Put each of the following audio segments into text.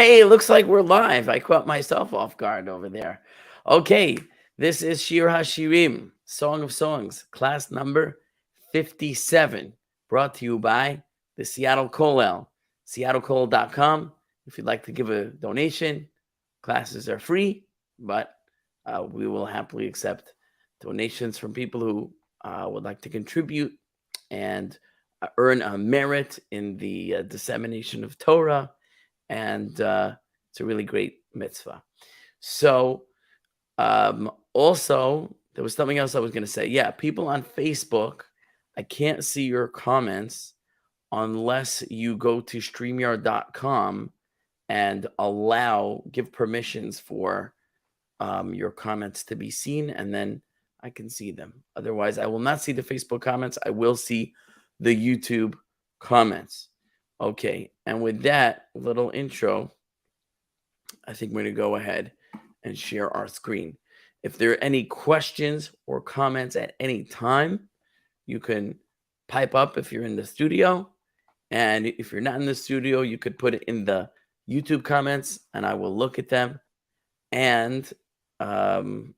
Hey, it looks like we're live. I caught myself off guard over there. Okay, this is Shir haShirim, Song of Songs, class number 57, brought to you by the Seattle Kollel, seattlekollel.com. If you'd like to give a donation, classes are free, but we will happily accept donations from people who would like to contribute and earn a merit in the dissemination of Torah. And it's a really great mitzvah. So also, there was something else I was going to say. Yeah, people on Facebook, I can't see your comments unless you go to StreamYard.com and give permissions for your comments to be seen, and then I can see them. Otherwise, I will not see the Facebook comments. I will see the YouTube comments. Okay, and with that little intro, I think we're going to go ahead and share our screen. If there are any questions or comments at any time, you can pipe up if you're in the studio. And if you're not in the studio, you could put it in the YouTube comments, and I will look at them. And in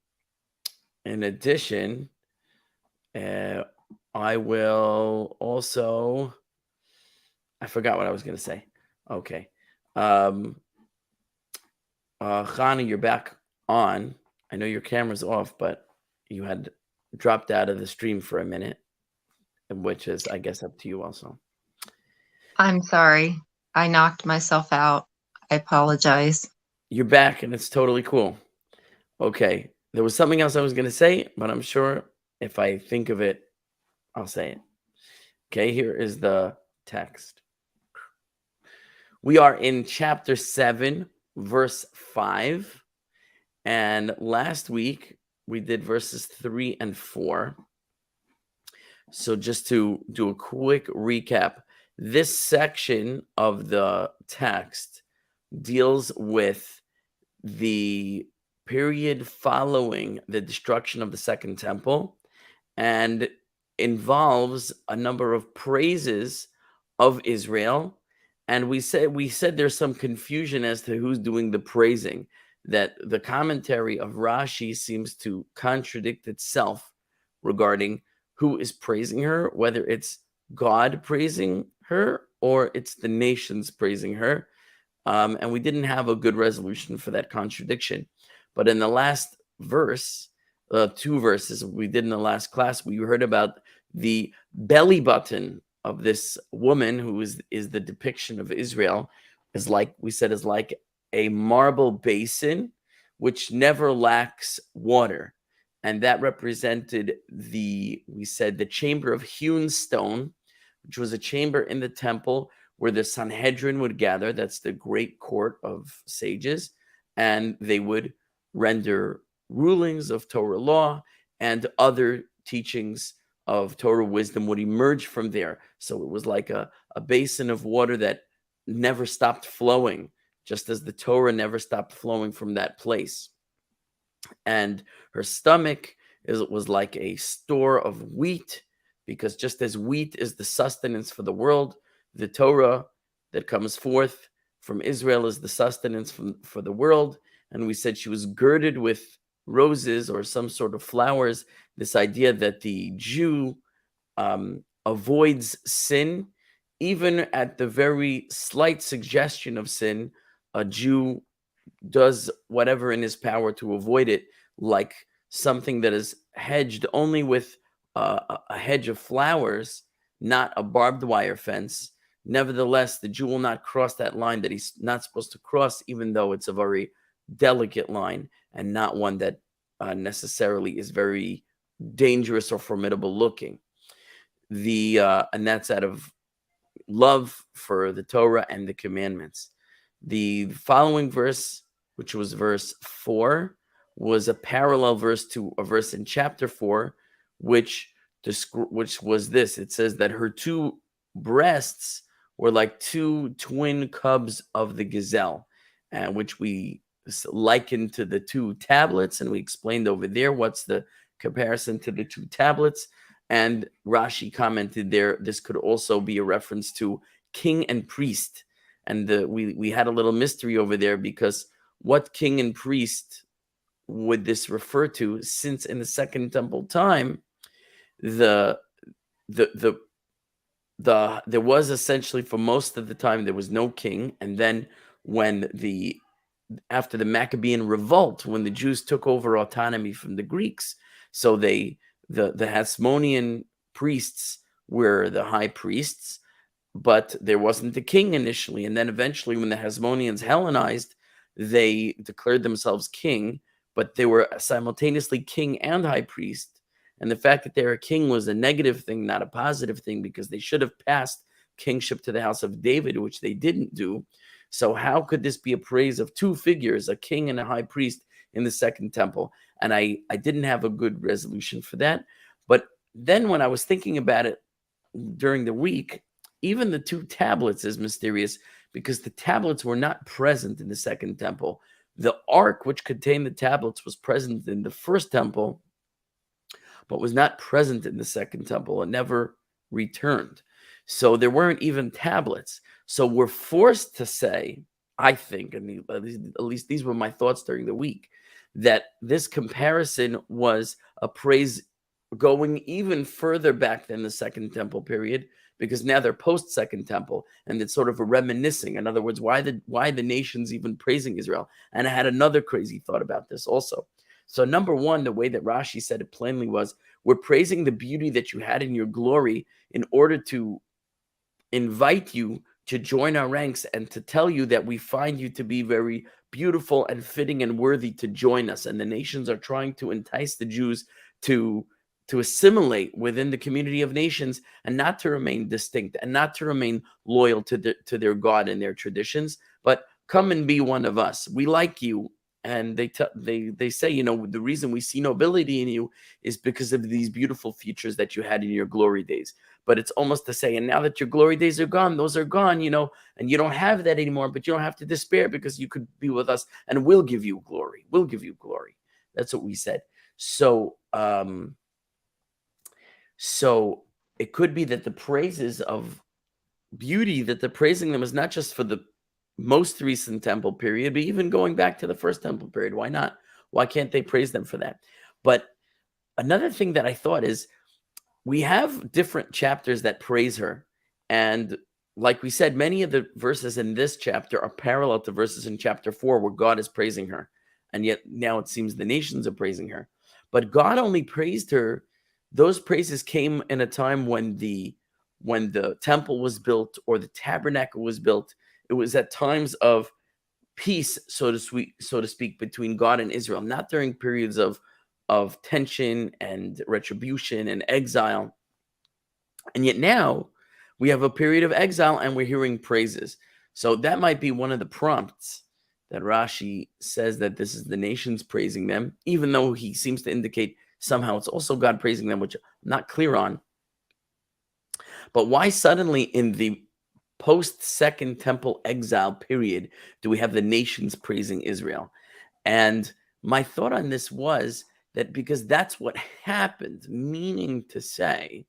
addition, I will also... I forgot what I was going to say. Okay. Chana, you're back on. I know your camera's off, but you had dropped out of the stream for a minute, which is, I guess, up to you also. I'm sorry. I knocked myself out. I apologize. You're back, and it's totally cool. Okay. There was something else I was going to say, but I'm sure if I think of it, I'll say it. Okay, here is the text. We are in chapter 7, verse 5. And last week, we did verses 3 and 4. So just to do a quick recap, this section of the text deals with the period following the destruction of the Second Temple and involves a number of praises of Israel. And we said there's some confusion as to who's doing the praising, that the commentary of Rashi seems to contradict itself regarding who is praising her, whether it's God praising her or it's the nations praising her. And we didn't have a good resolution for that contradiction. But in the last verse, 2 verses we did in the last class, we heard about the belly button of this woman who is the depiction of Israel, is like we said, is like a marble basin which never lacks water. And that represented the chamber of hewn stone, which was a chamber in the temple where the Sanhedrin would gather. That's the great court of sages. And they would render rulings of Torah law, and other teachings of Torah wisdom would emerge from there. So it was like a basin of water that never stopped flowing, just as the Torah never stopped flowing from that place. And her stomach was like a store of wheat, because just as wheat is the sustenance for the world, the Torah that comes forth from Israel is the sustenance for the world. And we said she was girded with roses or some sort of flowers, this idea that the Jew avoids sin. Even at the very slight suggestion of sin, a Jew does whatever in his power to avoid it, like something that is hedged only with a hedge of flowers, not a barbed wire fence. Nevertheless, the Jew will not cross that line that he's not supposed to cross, even though it's a very delicate line and not one that necessarily is very dangerous or formidable looking. And that's out of love for the Torah and the commandments. The following verse, which was verse 4, was a parallel verse to a verse in chapter 4, which was this. It says that her 2 breasts were like 2 twin cubs of the gazelle, which we likened to the 2 tablets, and we explained over there what's the comparison to the 2 tablets. And Rashi commented there, this could also be a reference to king and priest, And we had a little mystery over there, because what king and priest would this refer to, since in the Second Temple time, there was essentially, for most of the time, there was no king. And then when after the Maccabean revolt, when the Jews took over autonomy from the Greeks, so the Hasmonean priests were the high priests, but there wasn't the king initially. And then eventually, when the Hasmoneans Hellenized, they declared themselves king, but they were simultaneously king and high priest. And the fact that they're a king was a negative thing, not a positive thing, because they should have passed kingship to the house of David, which they didn't do. So how could this be a praise of two figures, a king and a high priest, in the Second Temple? And I didn't have a good resolution for that. But then when I was thinking about it during the week, even the two tablets is mysterious, because the tablets were not present in the Second Temple. The ark, which contained the tablets, was present in the First Temple, but was not present in the Second Temple. It never returned. So there weren't even tablets. So we're forced to say, I think, and at least these were my thoughts during the week, that this comparison was a praise going even further back than the Second Temple period, because now they're post-Second Temple, and it's sort of a reminiscing. In other words, why the nations even praising Israel? And I had another crazy thought about this also. So number one, the way that Rashi said it plainly was, we're praising the beauty that you had in your glory in order to invite you to join our ranks and to tell you that we find you to be very beautiful and fitting and worthy to join us. And the nations are trying to entice the Jews to assimilate within the community of nations, and not to remain distinct, and not to remain loyal to their God and their traditions, but come and be one of us. We like you. And they say, the reason we see nobility in you is because of these beautiful features that you had in your glory days. But it's almost to say, and now that your glory days are gone, those are gone, and you don't have that anymore, but you don't have to despair, because you could be with us, and we'll give you glory. We'll give you glory. That's what we said. So it could be that the praises of beauty, that they're praising them, is not just for the most recent temple period, but even going back to the First Temple period. Why not? Why can't they praise them for that? But another thing that I thought is, we have different chapters that praise her. And like we said, many of the verses in this chapter are parallel to verses in chapter 4 where God is praising her. And yet now it seems the nations are praising her. But God only praised her. Those praises came in a time when the temple was built, or the tabernacle was built. It was at times of peace, so to speak, between God and Israel, not during periods of tension and retribution and exile. And yet now we have a period of exile, and we're hearing praises. So that might be one of the prompts that Rashi says that this is the nations praising them, even though he seems to indicate somehow it's also God praising them, which I'm not clear on. But why suddenly in the post-Second Temple exile period do we have the nations praising Israel? And my thought on this was that because that's what happened, meaning to say,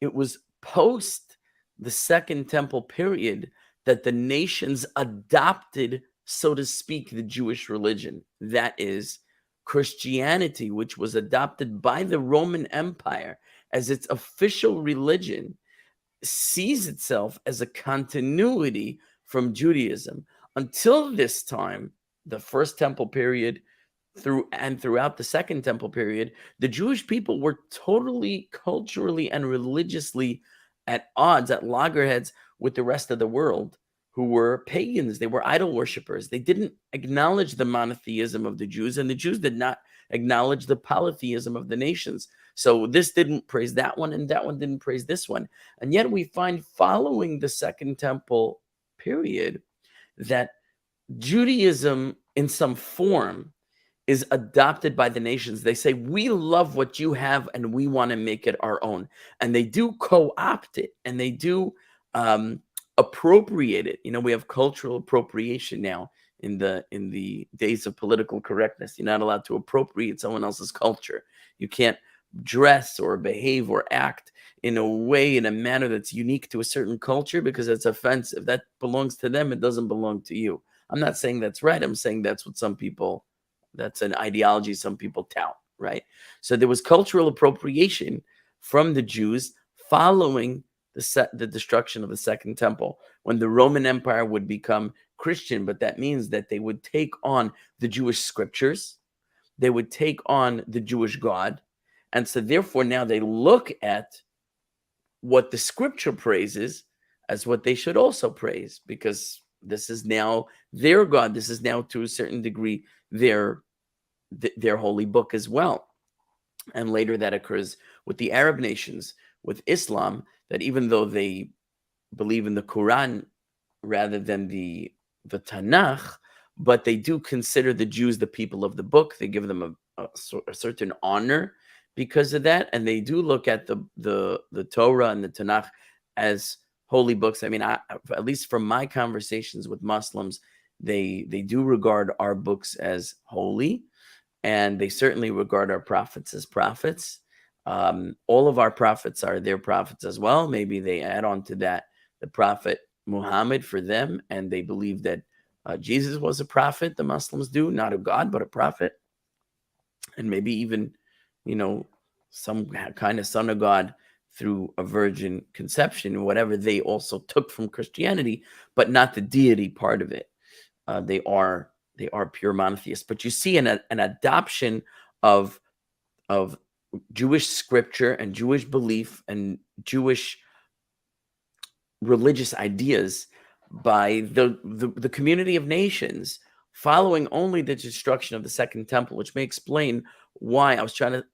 it was post the Second Temple period that the nations adopted, so to speak, the Jewish religion. That is, Christianity, which was adopted by the Roman Empire as its official religion, sees itself as a continuity from Judaism. Until this time, the First Temple period throughout the Second Temple period, the Jewish people were totally culturally and religiously at odds, at loggerheads with the rest of the world, who were pagans. They were idol worshippers. They didn't acknowledge the monotheism of the Jews, and the Jews did not acknowledge the polytheism of the nations. So this didn't praise that one, and that one didn't praise this one. And yet we find, following the Second Temple period, that Judaism in some form is adopted by the nations. They say, we love what you have and we want to make it our own. And they do co-opt it, and they do appropriate it. We have cultural appropriation now in the days of political correctness. You're not allowed to appropriate someone else's culture. You can't dress or behave or act in a way, in a manner that's unique to a certain culture because it's offensive. That belongs to them. It doesn't belong to you. I'm not saying that's right. I'm saying that's what some people, that's an ideology some people tout, right? So there was cultural appropriation from the Jews following the destruction of the Second Temple, when the Roman Empire would become Christian, but that means that they would take on the Jewish scriptures, they would take on the Jewish God, and so therefore now they look at what the scripture praises as what they should also praise, because this is now their God. This is now to a certain degree their holy book as well. And later that occurs with the Arab nations, with Islam, that even though they believe in the Quran rather than the Tanakh, but they do consider the Jews the people of the book. They give them a certain honor because of that, and they do look at the Torah and the Tanakh as holy books. I mean, at least from my conversations with Muslims, they do regard our books as holy, and they certainly regard our prophets as prophets. All of our prophets are their prophets as well. Maybe they add on to that the prophet Muhammad for them, and they believe that Jesus was a prophet. The Muslims do, not a God, but a prophet, and maybe even, some kind of son of God through a virgin conception, whatever they also took from Christianity, but not the deity part of it. They are pure monotheists. But you see an adoption of Jewish scripture and Jewish belief and Jewish religious ideas by the community of nations, following only the destruction of the Second Temple, which may explain why I was trying to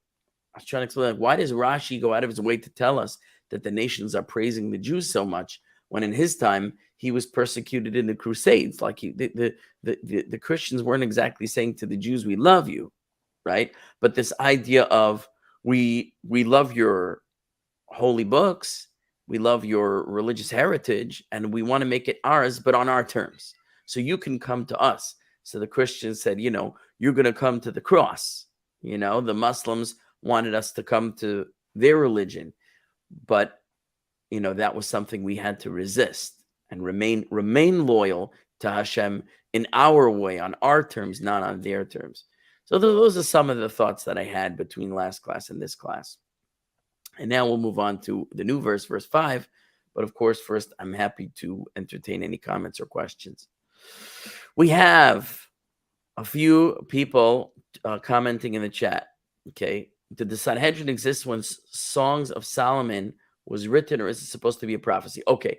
explain, like, why does Rashi go out of his way to tell us that the nations are praising the Jews so much when in his time he was persecuted in the Crusades? Like the Christians weren't exactly saying to the Jews, "We love you," right? But this idea of we love your holy books, we love your religious heritage, and we want to make it ours, but on our terms. So you can come to us. So the Christians said, you're going to come to the cross. The Muslims wanted us to come to their religion, but that was something we had to resist and remain loyal to Hashem in our way, on our terms, not on their terms. So those are some of the thoughts that I had between last class and this class. And now we'll move on to the new verse 5. But of course, first, I'm happy to entertain any comments or questions. We have a few people commenting in the chat. Okay. Did the Sanhedrin exist when Songs of Solomon was written, or is it supposed to be a prophecy? Okay.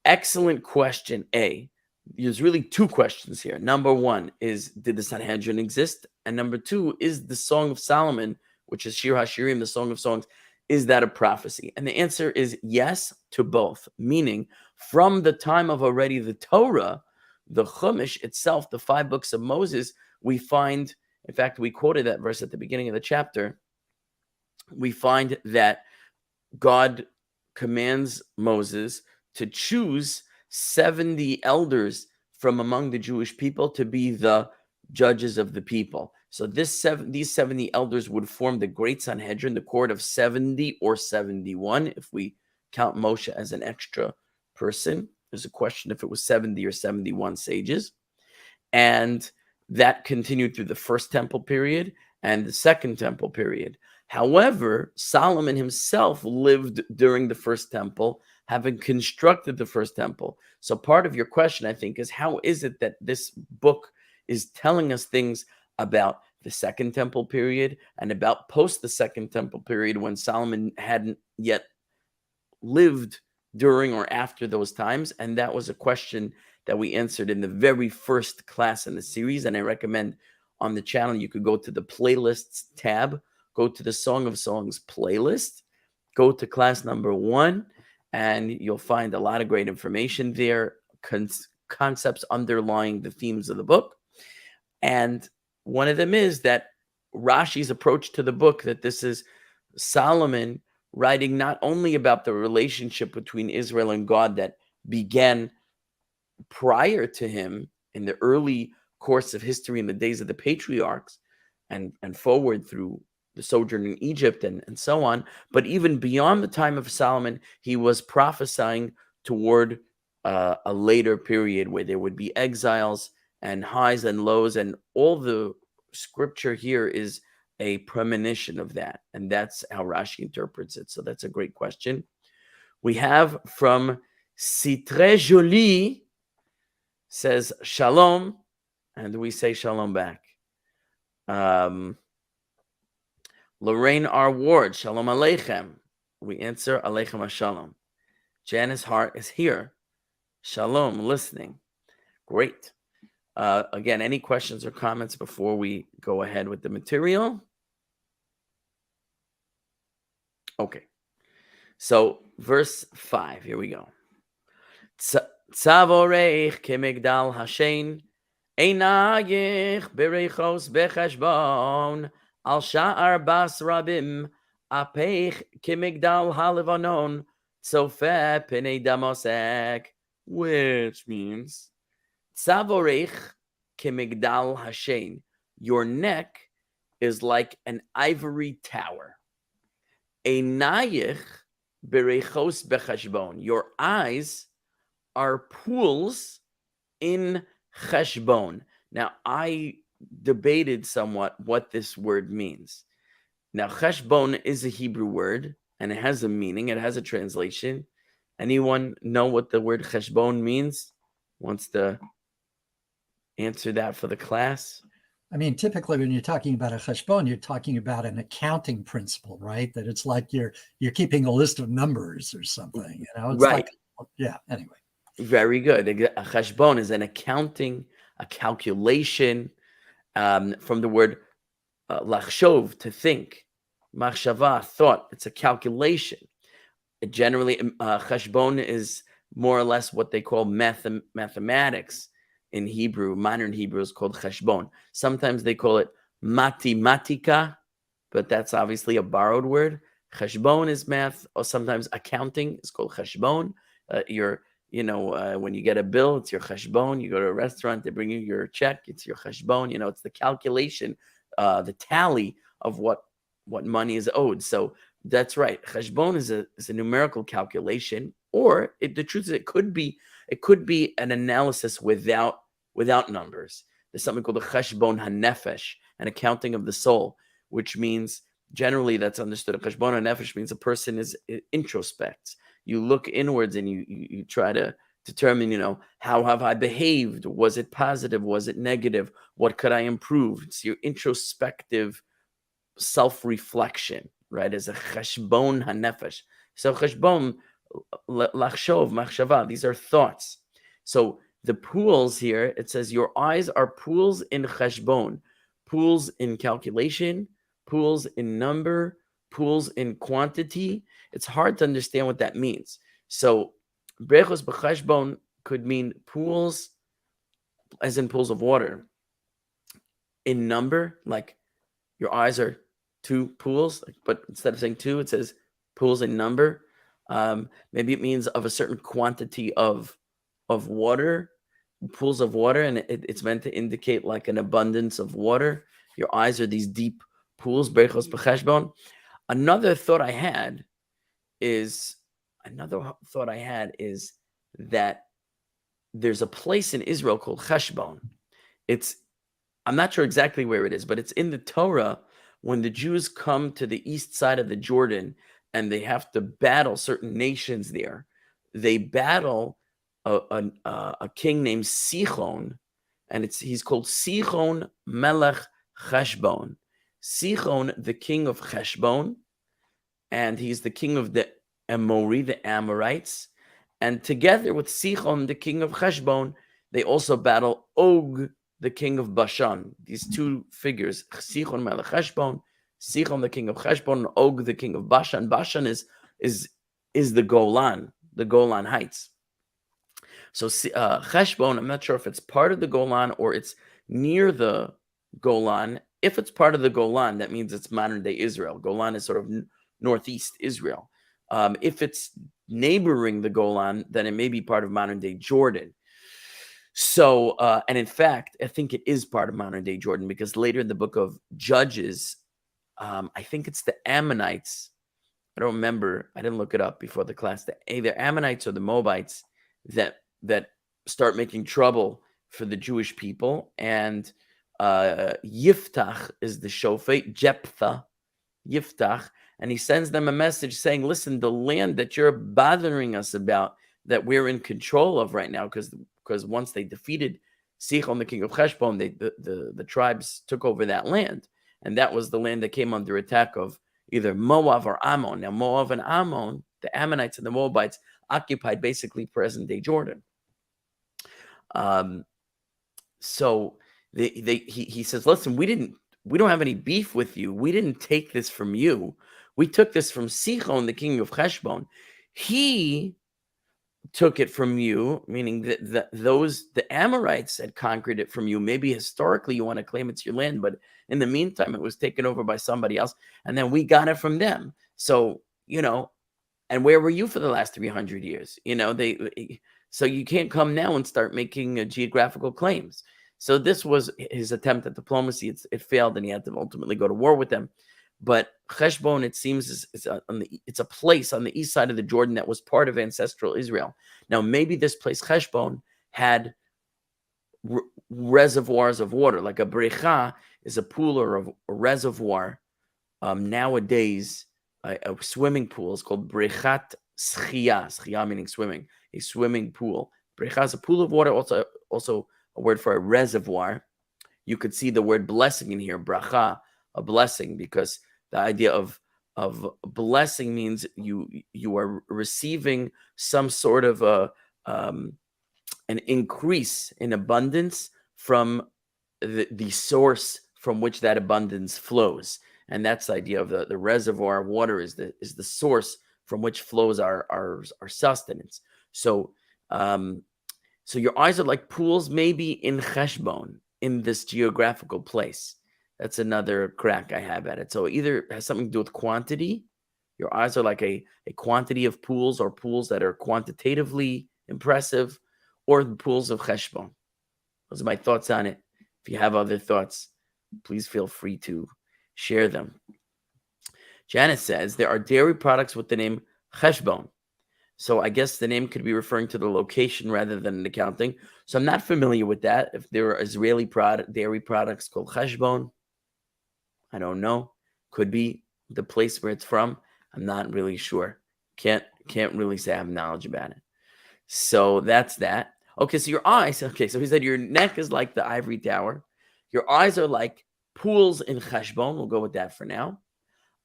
Excellent question, A. There's really two questions here. Number one is, did the Sanhedrin exist? And number two, is the Song of Solomon, which is Shir haShirim, the Song of Songs, is that a prophecy? And the answer is yes to both, meaning from the time of already the Torah, the Chumash itself, the 5 books of Moses, we find, in fact, we quoted that verse at the beginning of the chapter, we find that God commands Moses to choose 70 elders from among the Jewish people to be the judges of the people. So these 70 elders would form the Great Sanhedrin, the court of 70 or 71, if we count Moshe as an extra person. There's a question if it was 70 or 71 sages. And that continued through the First Temple period and the Second Temple period. However, Solomon himself lived during the First Temple, having constructed the First Temple. So part of your question, I think, is how is it that this book is telling us things about the Second Temple period and about post the Second Temple period, when Solomon hadn't yet lived during or after those times? And that was a question that we answered in the very first class in the series. And I recommend on the channel, you could go to the playlists tab, go to the Song of Songs playlist, go to class number 1, and you'll find a lot of great information there, concepts underlying the themes of the book. And one of them is that Rashi's approach to the book, that this is Solomon writing not only about the relationship between Israel and God that began prior to him in the early course of history in the days of the patriarchs and forward through the sojourn in Egypt and so on. But even beyond the time of Solomon, he was prophesying toward a later period where there would be exiles and highs and lows, and all the scripture here is a premonition of that, and that's how Rashi interprets it. So that's a great question. We have from Citre Jolie, says shalom, and we say shalom back. Lorraine R. Ward, shalom aleichem. We answer aleichem hashalom. Janice Hart is here. Shalom, listening. Great. Again, any questions or comments before we go ahead with the material? Okay. So, verse 5, here we go. Tzavorech kemigdal hashen, einayich berechos becheshbon, al sha'ar bas rabim, apeich kemigdal halevanon, tzofe penei damosek, which means, Tzavorech kemigdal hashen, your neck is like an ivory tower. Einayich berechos becheshbon, your eyes are pools in cheshbon. Now, I debated somewhat what this word means. Now, cheshbon is a Hebrew word, and it has a meaning. It has a translation. Anyone know what the word cheshbon means? Wants to answer that for the class? I mean, typically when you're talking about a cheshbon, you're talking about an accounting principle, right? That it's like you're keeping a list of numbers or something. You know, it's right. Like, yeah. Anyway. Very good. A cheshbon is an accounting, a calculation, from the word lachshov, to think. Machshava, thought. It's a calculation. Generally, cheshbon is more or less what they call mathematics in Hebrew. Modern Hebrew is called cheshbon. Sometimes they call it matematika, but that's obviously a borrowed word. Cheshbon is math, or sometimes accounting is called cheshbon. When you get a bill, it's your cheshbon. You go to a restaurant, they bring you your check, it's your cheshbon. It's the calculation, the tally of what money is owed. So that's right. Cheshbon is a numerical calculation, or the truth is it could be an analysis without numbers. There's something called a cheshbon hanefesh, an accounting of the soul, which means generally that's understood. A cheshbon hanefesh means a person is introspects. You look inwards and you try to determine, how have I behaved? Was it positive? Was it negative? What could I improve? It's your introspective self-reflection, right? As a cheshbon hanefesh. So cheshbon, lachshov, machshava, these are thoughts. So the pools here, it says your eyes are pools in cheshbon, pools in calculation, pools in number, pools in quantity. It's hard to understand what that means. So brechos b'cheshbon could mean pools, as in pools of water. In number, like your eyes are two pools, but instead of saying two, it says pools in number. Maybe it means of a certain quantity of water, pools of water, and it's meant to indicate like an abundance of water. Your eyes are these deep pools, brechos b'cheshbon. Another thought I had is that there's a place in Israel called Cheshbon. I'm not sure exactly where it is, but it's in the Torah when the Jews come to the east side of the Jordan and they have to battle certain nations there. They battle a king named Sichon, and he's called Sichon Melech Cheshbon. Sichon, the king of Cheshbon, and he's the king of the Amorites. And together with Sichon, the king of Cheshbon, they also battle Og, the king of Bashan. These two figures, Sichon Melech Cheshbon, Sichon, the king of Cheshbon, and Og, the king of Bashan. Bashan is the Golan Heights. So Cheshbon, I'm not sure if it's part of the Golan or it's near the Golan. If it's part of the Golan, that means it's modern day Israel. Golan is sort of northeast Israel. If it's neighboring the Golan, then it may be part of modern day Jordan. So, and in fact, I think it is part of modern day Jordan, because later in the book of Judges, I think it's the Ammonites. I don't remember. I didn't look it up before the class. The either Ammonites or the Moabites that start making trouble for the Jewish people. And Yiftach is the shofet, Jephthah, Yiftach, and he sends them a message saying, listen, the land that you're bothering us about, that we're in control of right now, because once they defeated Sichon, the king of Heshbon, the tribes took over that land. And that was the land that came under attack of either Moab or Ammon. Now, Moab and Ammon, the Ammonites and the Moabites, occupied basically present-day Jordan. So he says, listen, we don't have any beef with you. We didn't take this from you. We took this from Sichon, the king of Heshbon. He took it from you, meaning that the Amorites had conquered it from you. Maybe historically you want to claim it's your land, but in the meantime, it was taken over by somebody else, and then we got it from them. So, and where were you for the last 300 years? So you can't come now and start making geographical claims. So this was his attempt at diplomacy. It failed, and he had to ultimately go to war with them. But Heshbon, it seems, it's a place on the east side of the Jordan that was part of ancestral Israel. Now, maybe this place, Heshbon, had reservoirs of water, like a brecha is a pool or a reservoir. Nowadays, a swimming pool is called brechat schia. Schia meaning swimming, a swimming pool. Brecha is a pool of water, also a word for a reservoir. You could see the word blessing in here, bracha, a blessing, because the idea of blessing means you are receiving some sort of an increase in abundance from the source from which that abundance flows. And that's the idea of the reservoir of water is the source from which flows our sustenance. So your eyes are like pools, maybe in Heshbon, in this geographical place. That's another crack I have at it. So either has something to do with quantity. Your eyes are like a quantity of pools, or pools that are quantitatively impressive, or the pools of Heshbon. Those are my thoughts on it. If you have other thoughts, please feel free to share them. Janice says there are dairy products with the name Heshbon. So I guess the name could be referring to the location rather than an accounting. So I'm not familiar with that. If there are Israeli dairy products called Heshbon, I don't know. Could be the place where it's from. I'm not really sure. Can't really say I have knowledge about it. So that's that. Okay, so your eyes. Okay, so he said your neck is like the ivory tower. Your eyes are like pools in Heshbon. We'll go with that for now.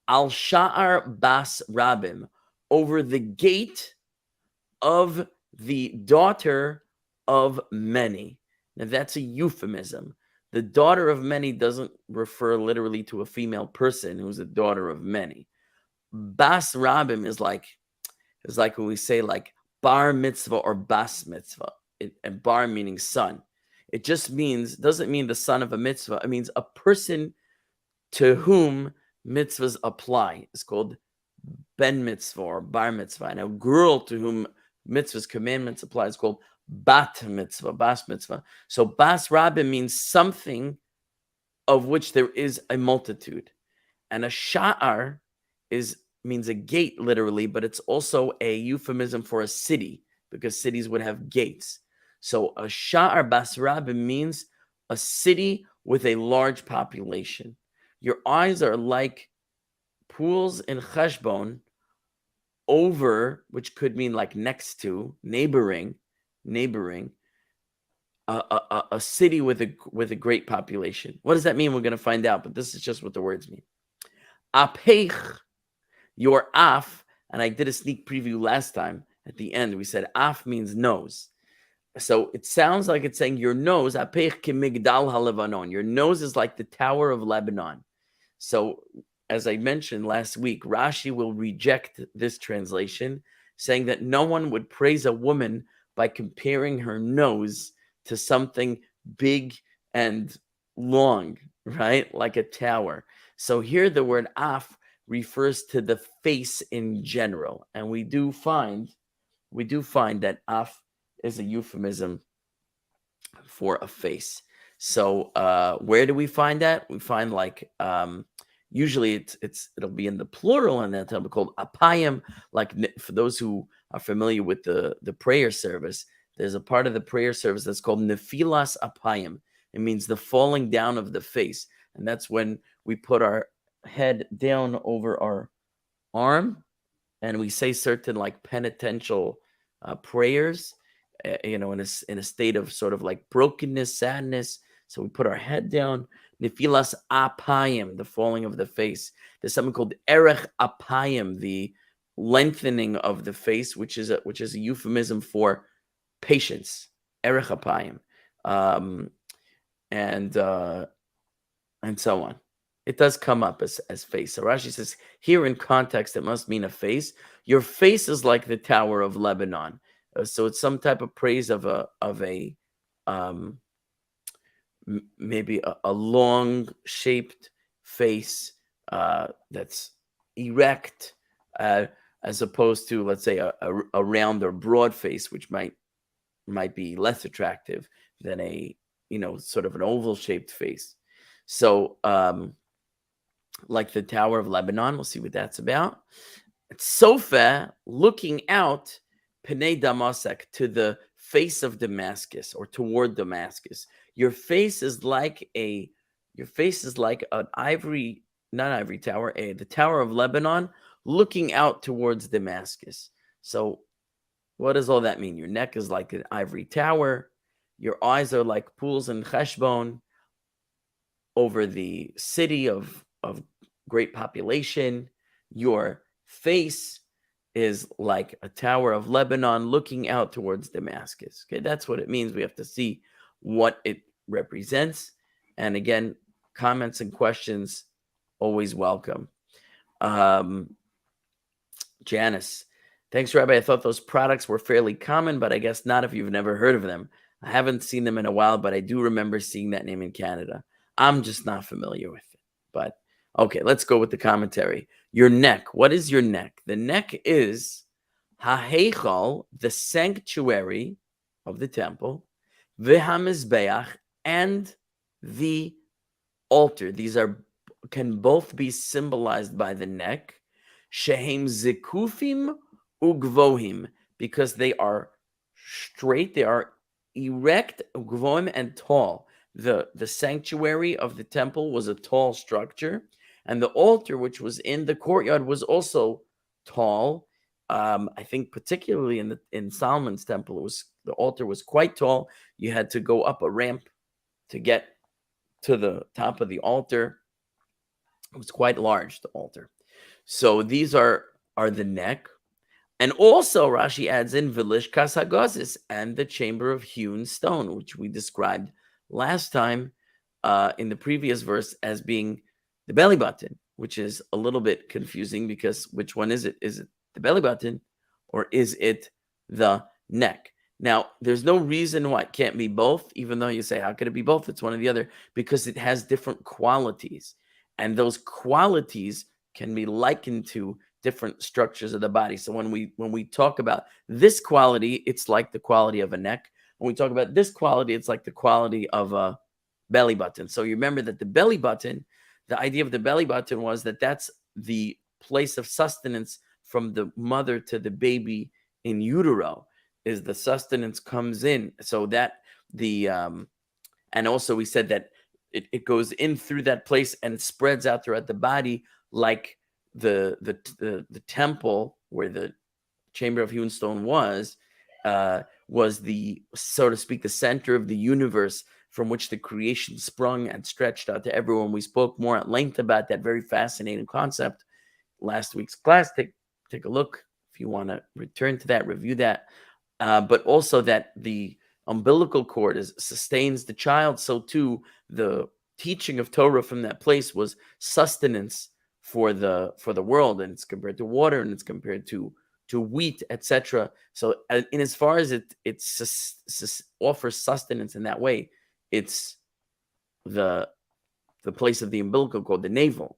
Al Sha'ar Bas Rabim, over the gate of the daughter of many. Now that's a euphemism. The daughter of many doesn't refer literally to a female person who's a daughter of many. Bas Rabim is like when we say like bar mitzvah or bas mitzvah, and bar meaning son. It just doesn't mean the son of a mitzvah. It means a person to whom mitzvahs apply. It's called ben mitzvah or bar mitzvah. And a girl to whom mitzvahs, commandments apply is called bat mitzvah, bas mitzvah. So bas rabim means something of which there is a multitude. And a sha'ar means a gate literally, but it's also a euphemism for a city, because cities would have gates. So a sha'ar bas rabim means a city with a large population. Your eyes are like pools in Heshbon over, which could mean like next to, neighboring, a city with a great population. What does that mean? We're going to find out, but this is just what the words mean. Apeich, your af, and I did a sneak preview last time at the end. We said af means nose. So it sounds like it's saying your nose, apeich kimigdal halevanon. Your nose is like the Tower of Lebanon. So as I mentioned last week, Rashi will reject this translation, saying that no one would praise a woman by comparing her nose to something big and long, right? Like a tower. So here the word af refers to the face in general. And we do find that af is a euphemism for a face. So where do we find that? We find like Usually it'll be in the plural, and that'll be called apayim. Like for those who are familiar with the prayer service, there's a part of the prayer service that's called nefilas apayim. It means the falling down of the face, and that's when we put our head down over our arm, and we say certain like penitential prayers, in a state of sort of like brokenness, sadness. So we put our head down. Nefilas apayim, the falling of the face. There's something called erech apayim, the lengthening of the face, which is a euphemism for patience. Erech apayim, and so on. It does come up as face. So Rashi says here in context, it must mean a face. Your face is like the Tower of Lebanon. So it's some type of praise of a maybe a long shaped face that's erect, as opposed to, let's say, a round or broad face, which might be less attractive than a sort of an oval shaped face. So like the Tower of Lebanon, we'll see what that's about. It's Sofa, looking out, Pnei Damasek, to the face of Damascus, or toward Damascus. Your face is like an ivory, not ivory tower, the Tower of Lebanon, looking out towards Damascus. So what does all that mean? Your neck is like an ivory tower. Your eyes are like pools in Heshbon over the city of great population. Your face is like a Tower of Lebanon looking out towards Damascus. Okay, that's what it means. We have to see what it represents. And again, comments and questions always welcome. Janice, thanks, Rabbi. I thought those products were fairly common, but I guess not if you've never heard of them. I haven't seen them in a while, but I do remember seeing that name in Canada. I'm just not familiar with it. But okay, let's go with the commentary. Your neck. What is your neck? The neck is haheichal, the sanctuary of the temple, v'hamizbeach, and the altar. These can both be symbolized by the neck. Shehem zikufim ugvohim, because they are straight, they are erect, ugvohim, and tall. The sanctuary of the temple was a tall structure, and the altar, which was in the courtyard, was also tall. I think particularly in Solomon's temple, the altar was quite tall. You had to go up a ramp to get to the top of the altar. It was quite large, the altar. So these are the neck. And also Rashi adds in Vilishkas Hagazis, and the chamber of hewn stone, which we described last time in the previous verse as being the belly button, which is a little bit confusing because which one is it? Is it the belly button or is it the neck? Now, there's no reason why it can't be both, even though you say, how could it be both? It's one or the other, because it has different qualities. And those qualities can be likened to different structures of the body. So when we talk about this quality, it's like the quality of a neck. When we talk about this quality, it's like the quality of a belly button. So you remember that the belly button, the idea of the belly button was that that's the place of sustenance from the mother to the baby in utero, is the sustenance comes in. So that and also we said that it goes in through that place and it spreads out throughout the body, like the temple where the chamber of hewn stone was the, so to speak, the center of the universe from which the creation sprung and stretched out to everyone. We spoke more at length about that very fascinating concept last week's class. Take a look if you want to return to that, review that. But also that the umbilical cord sustains the child, so too the teaching of Torah from that place was sustenance for the world, and it's compared to water, and it's compared to wheat, etc. So in as far as it offers sustenance in that way, it's the place of the umbilical cord, the navel.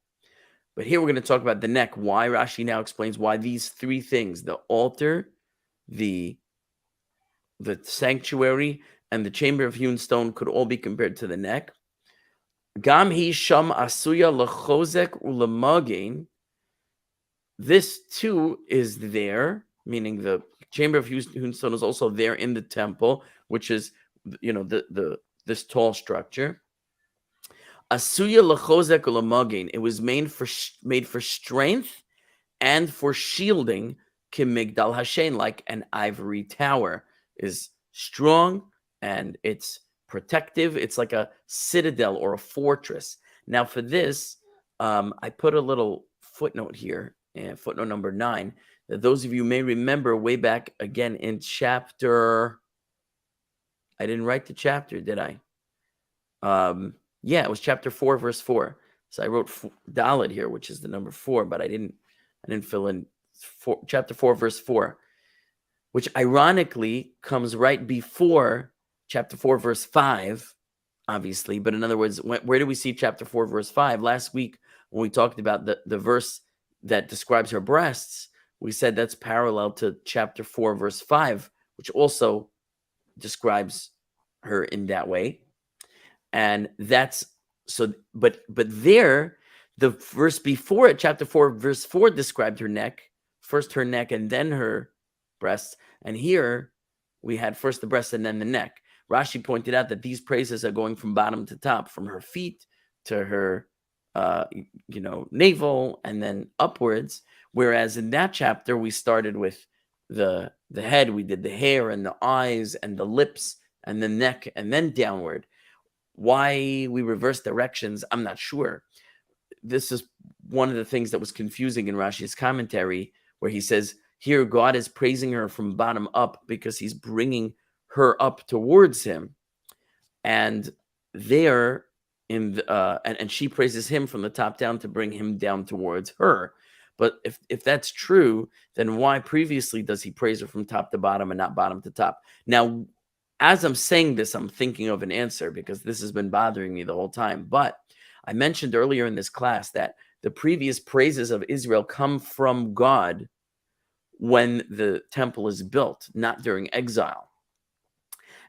But here we're going to talk about the neck. Why Rashi now explains why these three things, the altar, the sanctuary, and the chamber of hewn stone, could all be compared to the neck. Gam hi sham asuya lechozek ulemagin. This too is there, meaning the chamber of hewn stone is also there in the temple, which is, this tall structure. Asuya lechozek ulemagin. It was made for strength and for shielding. Kimigdal Hashem, like an ivory tower, is strong and it's protective. It's like a citadel or a fortress. Now for this, I put a little footnote here, footnote number 9, that those of you may remember way back again in chapter, I didn't write the chapter, did I? Yeah, it was chapter 4, verse 4. So I wrote Dalet here, which is the number 4, but I didn't fill in chapter 4, verse 4, which ironically comes right before chapter 4, verse 5, obviously. But in other words, where do we see chapter 4, verse 5? Last week, when we talked about the verse that describes her breasts, we said that's parallel to chapter 4, verse 5, which also describes her in that way. And that's so, but there, the verse before it, chapter 4, verse 4, described her neck, first her neck and then her breasts. And here we had first the breast and then the neck. Rashi pointed out that these praises are going from bottom to top, from her feet to her, navel and then upwards. Whereas in that chapter, we started with the head, we did the hair and the eyes and the lips and the neck and then downward. Why we reverse directions, I'm not sure. This is one of the things that was confusing in Rashi's commentary, where he says here God is praising her from bottom up because he's bringing her up towards him, and there in the, and she praises him from the top down to bring him down towards her. But if that's true, then why previously does he praise her from top to bottom and not bottom to top? Now, as I'm saying this, I'm thinking of an answer because this has been bothering me the whole time. But I mentioned earlier in this class that the previous praises of Israel come from God when the temple is built, not during exile.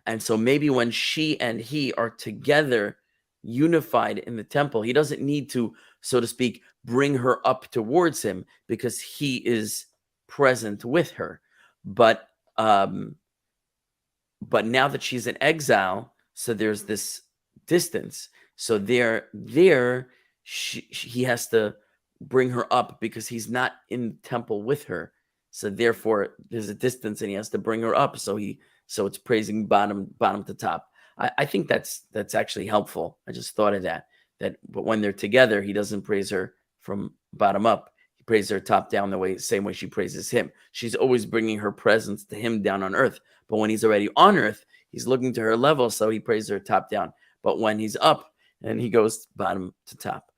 And so maybe when she and he are together, unified in the temple, he doesn't need to, so to speak, bring her up towards him because he is present with her. But now that she's in exile, so there's this distance. So he has to bring her up because he's not in the temple with her. So therefore, there's a distance, and he has to bring her up. So it's praising bottom to top. I think that's actually helpful. I just thought of that. But when they're together, he doesn't praise her from bottom up. He praises her top down same way she praises him. She's always bringing her presence to him down on earth. But when he's already on earth, he's looking to her level, so he praises her top down. But when he's up, and he goes bottom to top.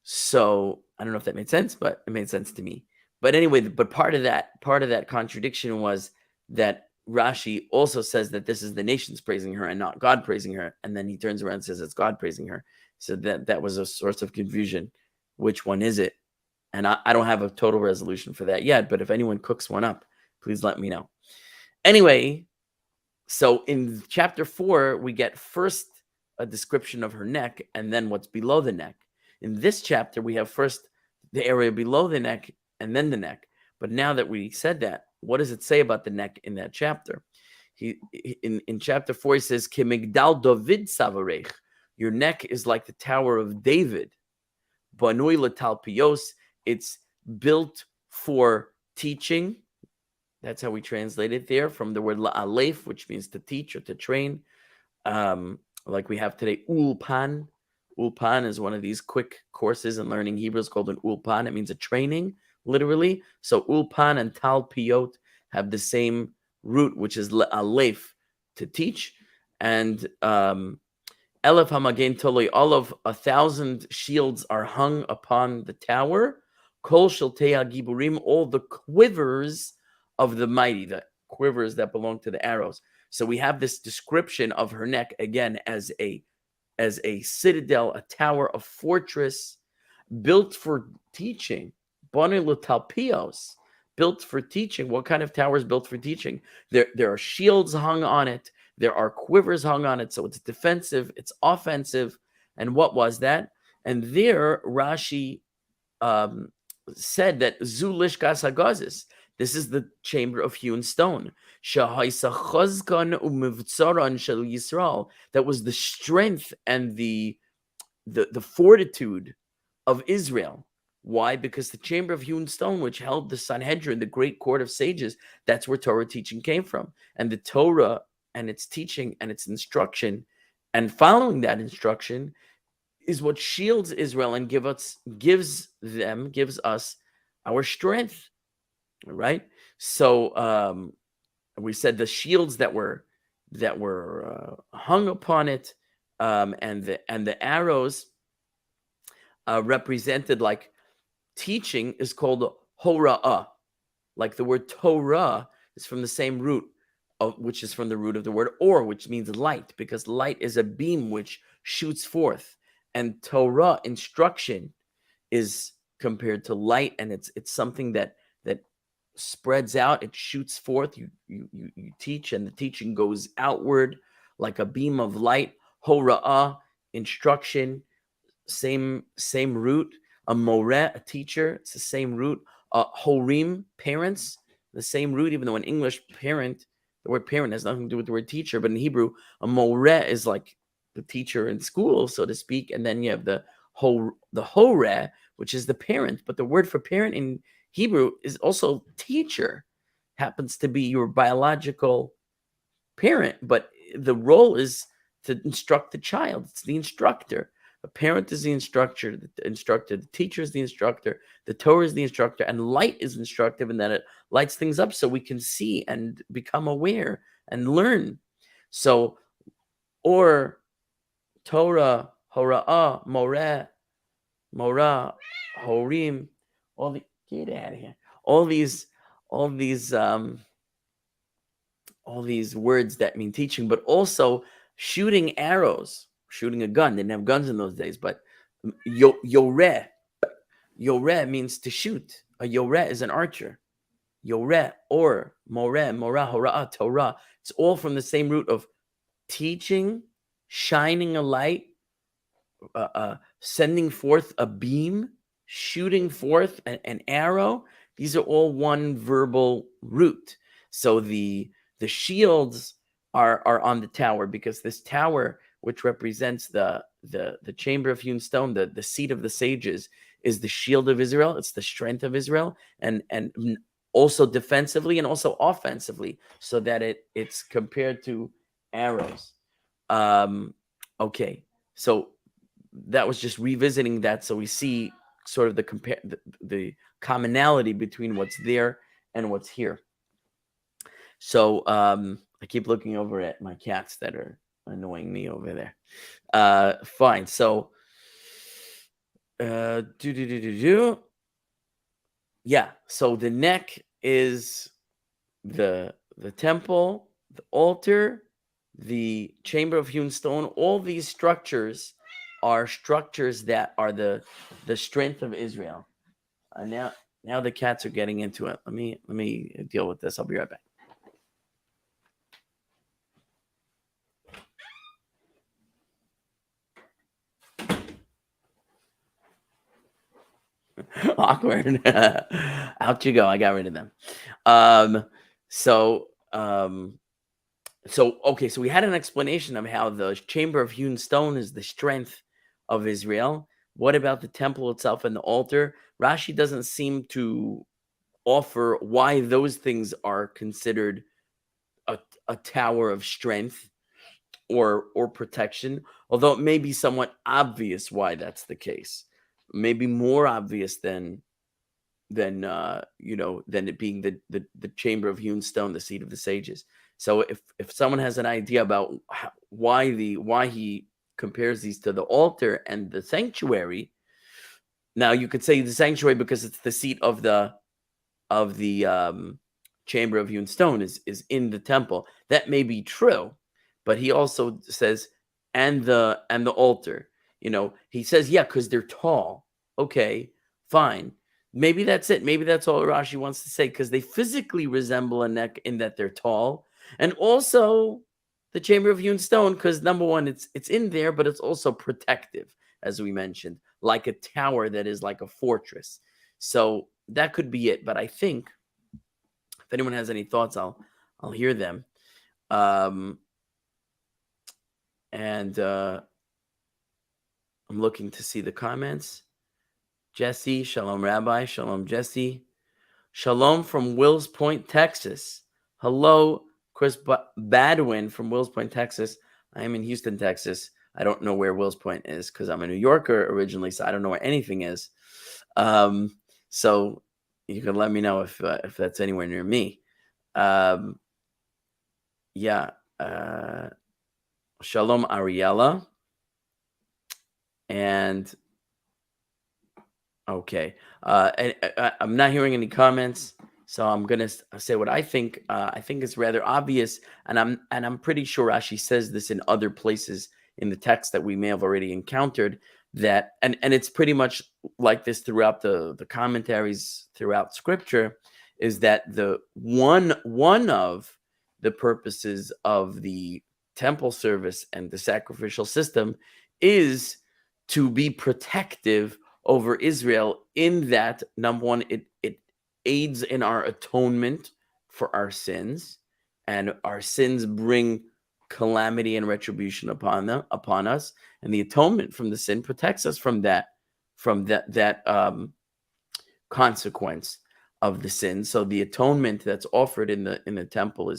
So I don't know if that made sense, but it made sense to me. But anyway, but part of that contradiction was that Rashi also says that this is the nations praising her and not God praising her. And then he turns around and says it's God praising her. So that was a source of confusion. Which one is it? And I don't have a total resolution for that yet, but if anyone cooks one up, please let me know. Anyway, so in chapter 4, we get first a description of her neck and then what's below the neck. In this chapter, we have first the area below the neck and then the neck. But now that we said that, what does it say about the neck in that chapter? In chapter 4, he says, Kimigdal David Savarech. Your neck is like the Tower of David. Banui Latalpios. It's built for teaching. That's how we translate it there, from the word la'alef, which means to teach or to train. Like we have today, ulpan. Ulpan is one of these quick courses in learning Hebrew. It's called an ulpan. It means a training, literally. So ulpan and talpiot have the same root, which is la'alef, to teach. And elef hamagen toloi, all of 1,000 shields are hung upon the tower. Kol sheltei hagiburim, all the quivers of the mighty, the quivers that belong to the arrows. So we have this description of her neck again as a citadel, a tower, a fortress built for teaching. Bonei l'talpios, built for teaching. What kind of tower is built for teaching? There are shields hung on it. There are quivers hung on it, so it's defensive, it's offensive. And what was that? And there, Rashi said that Zu lishkas hagazis. This is the chamber of hewn stone. Shahaisa chazkan umivtzaran shel Yisrael. That was the strength and the fortitude of Israel. Why? Because the chamber of hewn stone, which held the Sanhedrin, the great court of sages, that's where Torah teaching came from. And the Torah and its teaching and its instruction and following that instruction is what shields Israel and gives us our strength, right? So we said the shields that were hung upon it, and the arrows represented like teaching is called hora'ah. Like the word Torah is from the same root, which is from the root of the word or, which means light, because light is a beam which shoots forth. And Torah, instruction, is compared to light, and it's something that spreads out. It shoots forth. You teach, and the teaching goes outward like a beam of light. Hora'ah, instruction, same root. A moreh, a teacher, it's the same root. Horim, parents, the same root. Even though in English, parent, the word parent has nothing to do with the word teacher, but in Hebrew, a moreh is like the teacher in school, so to speak, and then you have the horeh, which is the parent. But the word for parent in Hebrew is also teacher. Happens to be your biological parent, but the role is to instruct the child. It's the instructor. A parent is the instructor. The teacher is the instructor. The Torah is the instructor, and light is instructive in that it lights things up so we can see and become aware and learn. So, or Torah, hora'ah, moreh, horim, get out of here. All these words that mean teaching, but also shooting arrows, shooting a gun. They didn't have guns in those days, but yoreh means to shoot. A yoreh is an archer. Yoreh, or moreh, hora'ah, Torah. It's all from the same root of teaching, shining a light, sending forth a beam, shooting forth an arrow. These are all one verbal root. So the shields are on the tower, because this tower, which represents the chamber of hewn stone, the seat of the sages, is the shield of Israel. It's the strength of Israel, and also defensively and also offensively, so that it's compared to arrows. Okay, so that was just revisiting that, so we see sort of the commonality between what's there and what's here. So I keep looking over at my cats that are annoying me over there. Fine. So yeah. So the neck is the temple, the altar, the chamber of hewn stone. All these structures are structures that are the strength of Israel. Now the cats are getting into it. Let me deal with this. I'll be right back. Awkward. Out you go. I got rid of them. So okay, so we had an explanation of how the chamber of hewn stone is the strength of Israel. What about the temple itself and the altar? Rashi doesn't seem to offer why those things are considered a tower of strength or protection, although it may be somewhat obvious why that's the case. Maybe more obvious than it being the chamber of hewn stone, the seat of the sages. So if someone has an idea about why he compares these to the altar and the sanctuary, now you could say the sanctuary because it's the seat of the chamber of hewn stone is in the temple. That may be true, but he also says and the altar. He says, yeah, because they're tall. Okay, fine. Maybe that's it. Maybe that's all Rashi wants to say, because they physically resemble a neck in that they're tall. And also, the chamber of hewn stone, because number one, it's in there, but it's also protective, as we mentioned, like a tower that is like a fortress. So that could be it. But I think if anyone has any thoughts, I'll hear them. And I'm looking to see the comments. Jesse, shalom, Rabbi, shalom, Jesse, shalom from Wills Point, Texas. Hello, Chris Badwin from Wills Point, Texas. I am in Houston, Texas. I don't know where Wills Point is because I'm a New Yorker originally, so I don't know where anything is. So you can let me know if that's anywhere near me. Shalom, Ariella. And okay, I'm not hearing any comments, so I'm gonna say what I think. I think it's rather obvious, and I'm pretty sure Rashi says this in other places in the text that we may have already encountered. That and it's pretty much like this throughout the commentaries throughout Scripture, is that the one of the purposes of the temple service and the sacrificial system is to be protective over Israel, in that, number one, it aids in our atonement for our sins, and our sins bring calamity and retribution upon us, and the atonement from the sin protects us from that consequence of the sin. So the atonement that's offered in the temple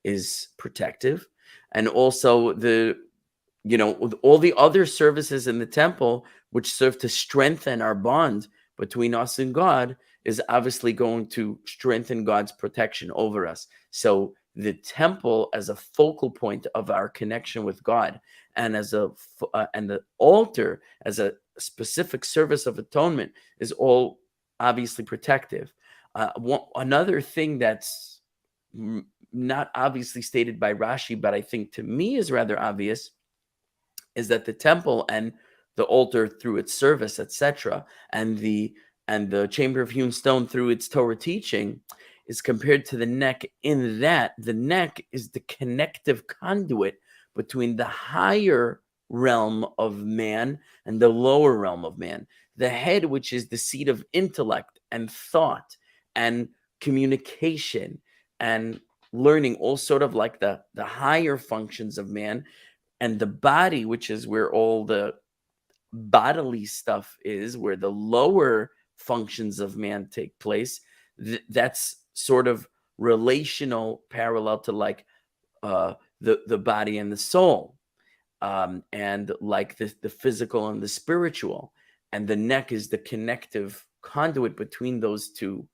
is protective, and also with all the other services in the temple, which serve to strengthen our bond between us and God, is obviously going to strengthen God's protection over us. So the temple as a focal point of our connection with God, and and the altar as a specific service of atonement, is all obviously protective. Another thing that's not obviously stated by Rashi, but I think to me is rather obvious, is that the temple and the altar through its service, etc., and the chamber of hewn stone through its Torah teaching, is compared to the neck, in that the neck is the connective conduit between the higher realm of man and the lower realm of man. The head, which is the seat of intellect and thought and communication and learning, all sort of like the higher functions of man, and the body, which is where all the bodily stuff is, where the lower functions of man take place. That's sort of relational, parallel to like the body and the soul, and like the physical and the spiritual. And the neck is the connective conduit between those two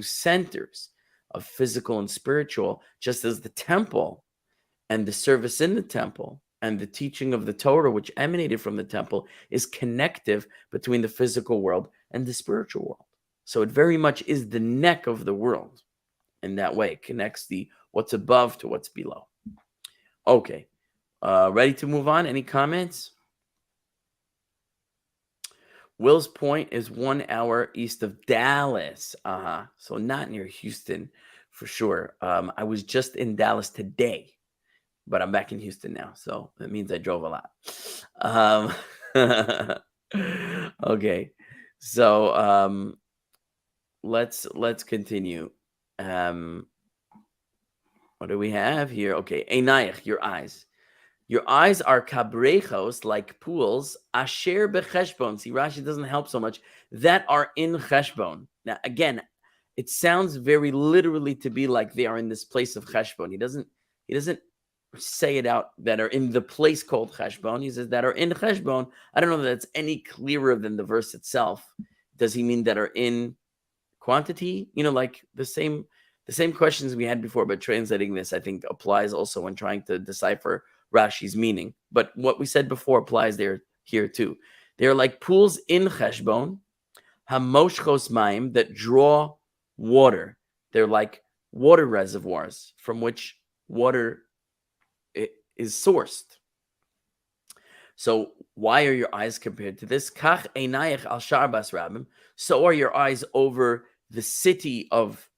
centers of physical and spiritual, just as the temple and the service in the temple and the teaching of the Torah, which emanated from the temple, is connective between the physical world and the spiritual world. So it very much is the neck of the world. In that way, it connects what's above to what's below. Okay, ready to move on? Any comments? Wills Point is 1 hour east of Dallas. So not near Houston for sure. I was just in Dallas today, but I'm back in Houston now, so that means I drove a lot. Okay, so let's continue. What do we have here? Okay, Einayach, your eyes. Your eyes are kabrechos, like pools, asher becheshbon. See, Rashi doesn't help so much. That are in cheshbon. Now, again, it sounds very literally to be like they are in this place of cheshbon. He doesn't say it out, that are in the place called cheshbon. He says that are in cheshbon. I don't know that that's any clearer than the verse itself. Does he mean that are in quantity? Like the same questions we had before, but translating this, I think, applies also when trying to decipher Rashi's meaning. But what we said before applies here too. They're like pools in cheshbon, hamoshchos mayim, that draw water. They're like water reservoirs from which water is sourced. So why are your eyes compared to this? Kach einayach al shar bas rabim. So are your eyes over the city of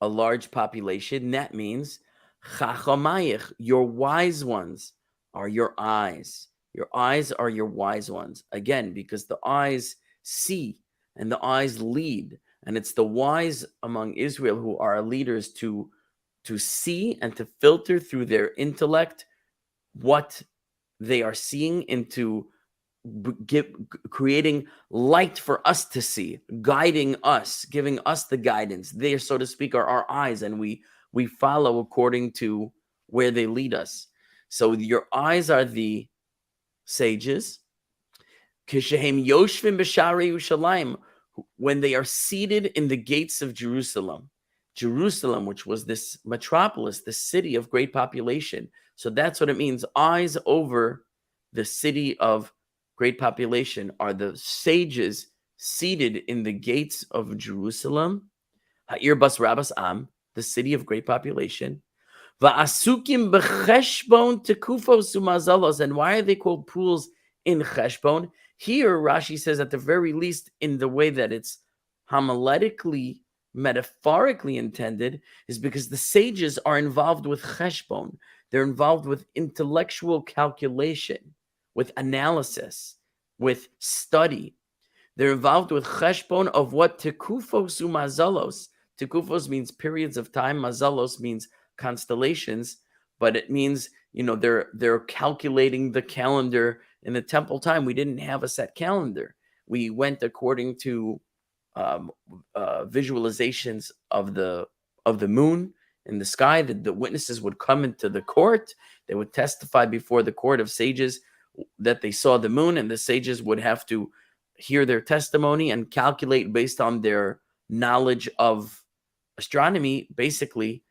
a large population. That means Chachamayich, your wise ones are your eyes. Your eyes are your wise ones. Again, because the eyes see and the eyes lead. And it's the wise among Israel who are leaders to see and to filter through their intellect what they are seeing into creating light for us to see, guiding us, giving us the guidance. They, so to speak, are our eyes, and we follow according to where they lead us. So your eyes are the sages. Kishehem yoshvim b'sharei Yerushalayim, when they are seated in the gates of Jerusalem. Jerusalem, which was this metropolis, the city of great population. So that's what it means. Eyes over the city of great population are the sages seated in the gates of Jerusalem. Ha'ir bas rabas am, the city of great population. Va'asukim b'cheshbon tekufos umazalos. And why are they called pools in cheshbon? Here, Rashi says at the very least in the way that it's homiletically, metaphorically intended, is because the sages are involved with cheshbon. They're involved with intellectual calculation, with analysis, with study. They're involved with cheshbon of what tekufos umazalos. Tekufos means periods of time. Mazalos means constellations, but it means, they're calculating the calendar. In the temple time, we didn't have a set calendar. We went according to visualizations of the moon in the sky. The witnesses would come into the court. They would testify before the court of sages that they saw the moon, and the sages would have to hear their testimony and calculate based on their knowledge of astronomy, basically,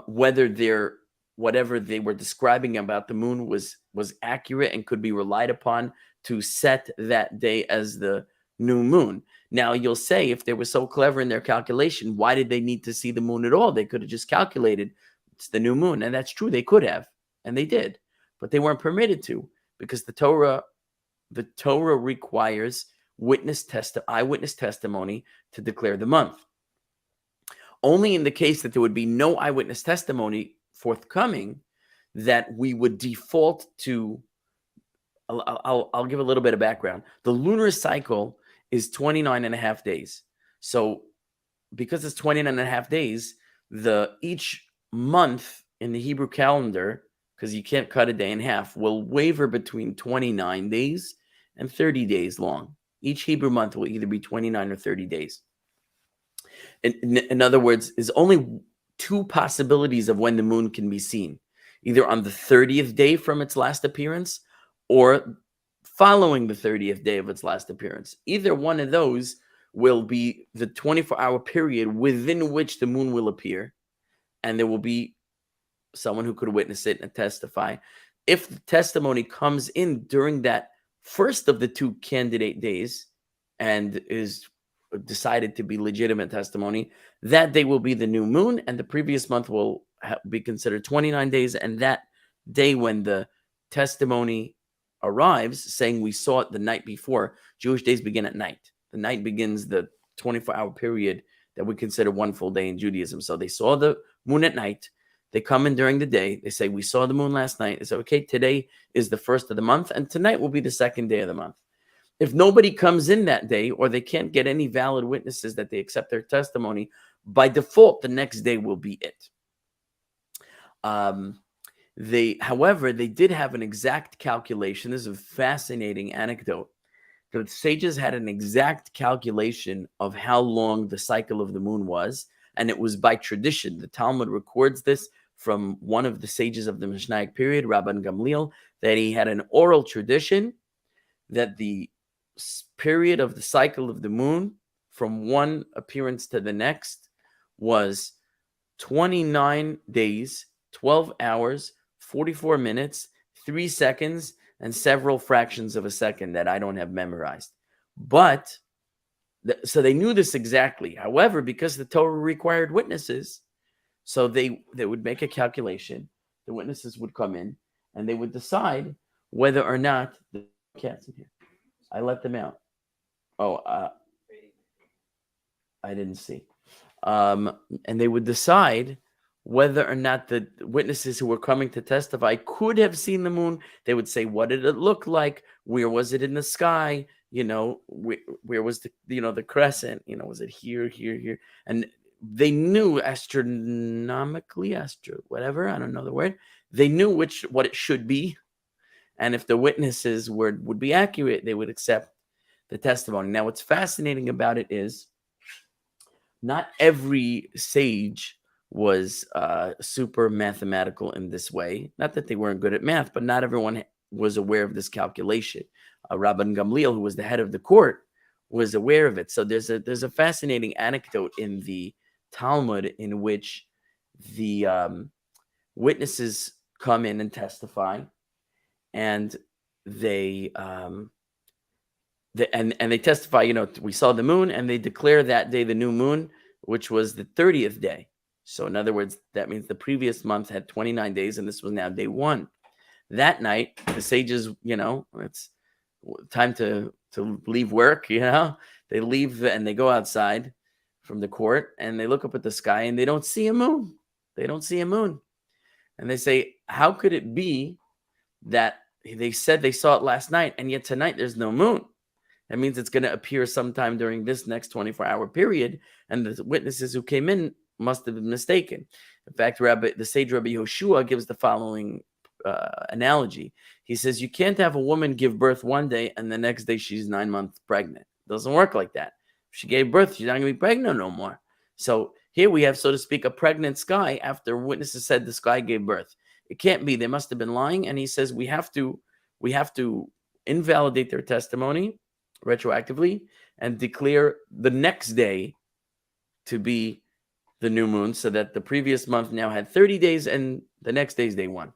whether whatever they were describing about the moon was accurate and could be relied upon to set that day as the new moon. Now, you'll say, if they were so clever in their calculation, why did they need to see the moon at all? They could have just calculated it's the new moon. And that's true. They could have, and they did, but they weren't permitted to, because the Torah requires eyewitness testimony to declare the month. Only in the case that there would be no eyewitness testimony forthcoming, that we would default to. I'll give a little bit of background. The lunar cycle is 29 and a half days. So because it's 29 and a half days, each month in the Hebrew calendar, because you can't cut a day in half, will waver between 29 days and 30 days long. Each Hebrew month will either be 29 or 30 days. In other words, there's only two possibilities of when the moon can be seen, either on the 30th day from its last appearance or following the 30th day of its last appearance. Either one of those will be the 24-hour period within which the moon will appear, and there will be someone who could witness it and testify. If the testimony comes in during that first of the two candidate days and is decided to be legitimate testimony, that day will be the new moon, and the previous month will be considered 29 days. And that day when the testimony arrives, saying we saw it the night before, Jewish days begin at night. The night begins the 24-hour period that we consider one full day in Judaism. So they saw the moon at night. They come in during the day. They say, we saw the moon last night. They say, okay, today is the first of the month, and tonight will be the second day of the month. If nobody comes in that day, or they can't get any valid witnesses that they accept their testimony, by default, the next day will be it. However, they did have an exact calculation. This is a fascinating anecdote. The sages had an exact calculation of how long the cycle of the moon was, and it was by tradition. The Talmud records this from one of the sages of the Mishnaic period, Rabban Gamliel, that he had an oral tradition that the period of the cycle of the moon from one appearance to the next was 29 days, 12 hours, 44 minutes, 3 seconds, and several fractions of a second that I don't have memorized. But, so they knew this exactly. However, because the Torah required witnesses, so they would make a calculation. The witnesses would come in, and they would decide whether or not the cats in here. I let them out. I didn't see. And they would decide whether or not the witnesses who were coming to testify could have seen the moon. They would say, what did it look like? Where was it in the sky? Where was the crescent? Was it here, here, here? And they knew astronomically, whatever, I don't know the word. They knew what it should be. And if the witnesses would be accurate, they would accept the testimony. Now, what's fascinating about it is not every sage was super mathematical in this way. Not that they weren't good at math, but not everyone was aware of this calculation. Rabbi Gamliel, who was the head of the court, was aware of it. So there's a fascinating anecdote in the Talmud in which the witnesses come in and testify, and they testify. We saw the moon, and they declare that day the new moon, which was the 30th day. So in other words, that means the previous month had 29 days, and this was now day 1. That night, the sages, it's time to leave work. They leave and they go outside from the court, and they look up at the sky, and they don't see a moon. And they say, how could it be that they said they saw it last night, and yet tonight there's no moon? That means it's going to appear sometime during this next 24-hour period, and the witnesses who came in must have been mistaken. In fact, the sage Rabbi Yehoshua gives the following analogy. He says, you can't have a woman give birth one day and the next day she's 9 months pregnant. It doesn't work like that. If she gave birth, she's not going to be pregnant no more. So here we have, so to speak, a pregnant sky after witnesses said the sky gave birth. It can't be. They must have been lying. And he says we have to invalidate their testimony retroactively and declare the next day to be the new moon, so that the previous month now had 30 days and the next day is day 1.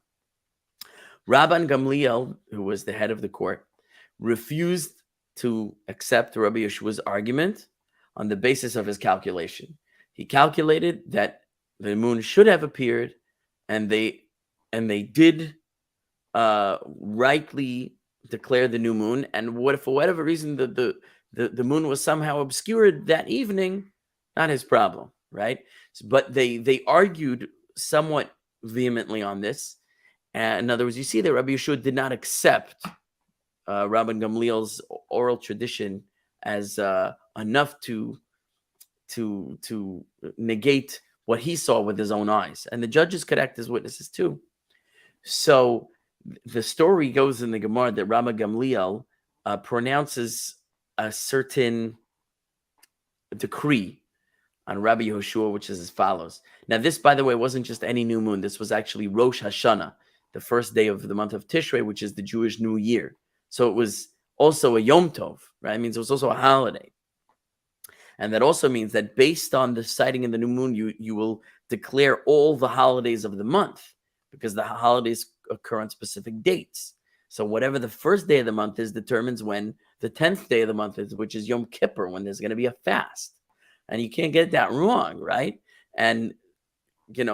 Rabban Gamliel, who was the head of the court, refused to accept Rabbi Yeshua's argument on the basis of his calculation. He calculated that the moon should have appeared, and they did rightly declare the new moon. And for whatever reason the moon was somehow obscured that evening, not his problem, right? But they argued somewhat vehemently on this. And in other words, you see that Rabbi Yeshua did not accept Rabban Gamliel's oral tradition as enough to negate what he saw with his own eyes. And the judges could act as witnesses too. So the story goes in the Gemara that Rabban Gamliel pronounces a certain decree on Rabbi Yehoshua, which is as follows. Now, this, by the way, wasn't just any new moon. This was actually Rosh Hashanah, the first day of the month of Tishrei, which is the Jewish New Year. So it was also a Yom Tov, right? It means it was also a holiday. And that also means that based on the sighting in the new moon, you will declare all the holidays of the month, because the holidays occur on specific dates. So whatever the first day of the month is determines when the 10th day of the month is, which is Yom Kippur, when there's going to be a fast. And you can't get that wrong, right? And,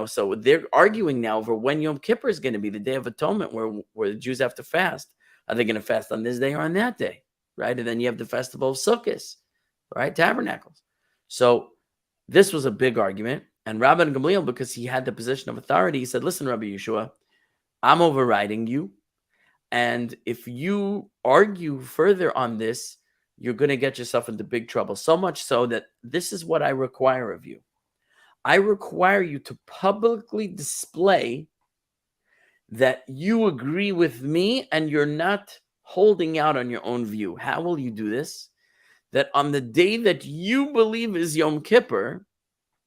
so they're arguing now over when Yom Kippur is going to be, the Day of Atonement, where the Jews have to fast. Are they going to fast on this day or on that day, right? And then you have the festival of Sukkot, right? Tabernacles. So this was a big argument. And Rabban Gamliel, because he had the position of authority, he said, listen, Rabbi Yeshua, I'm overriding you. And if you argue further on this, you're going to get yourself into big trouble. So much so that this is what I require of you. I require you to publicly display that you agree with me and you're not holding out on your own view. How will you do this? That on the day that you believe is Yom Kippur,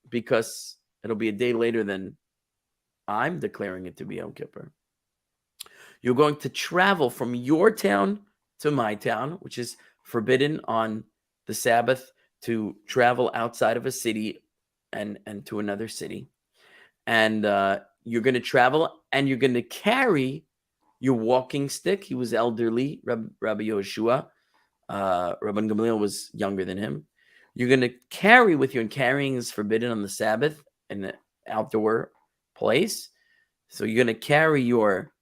because it'll be a day later than I'm declaring it to be Yom Kippur, you're going to travel from your town to my town, which is forbidden on the Sabbath to travel outside of a city and to another city. And you're going to travel and you're going to carry your walking stick. He was elderly, Rabbi Yehoshua. Rabban Gamliel was younger than him. You're going to carry with you, and carrying is forbidden on the Sabbath in an outdoor place. So you're going to carry your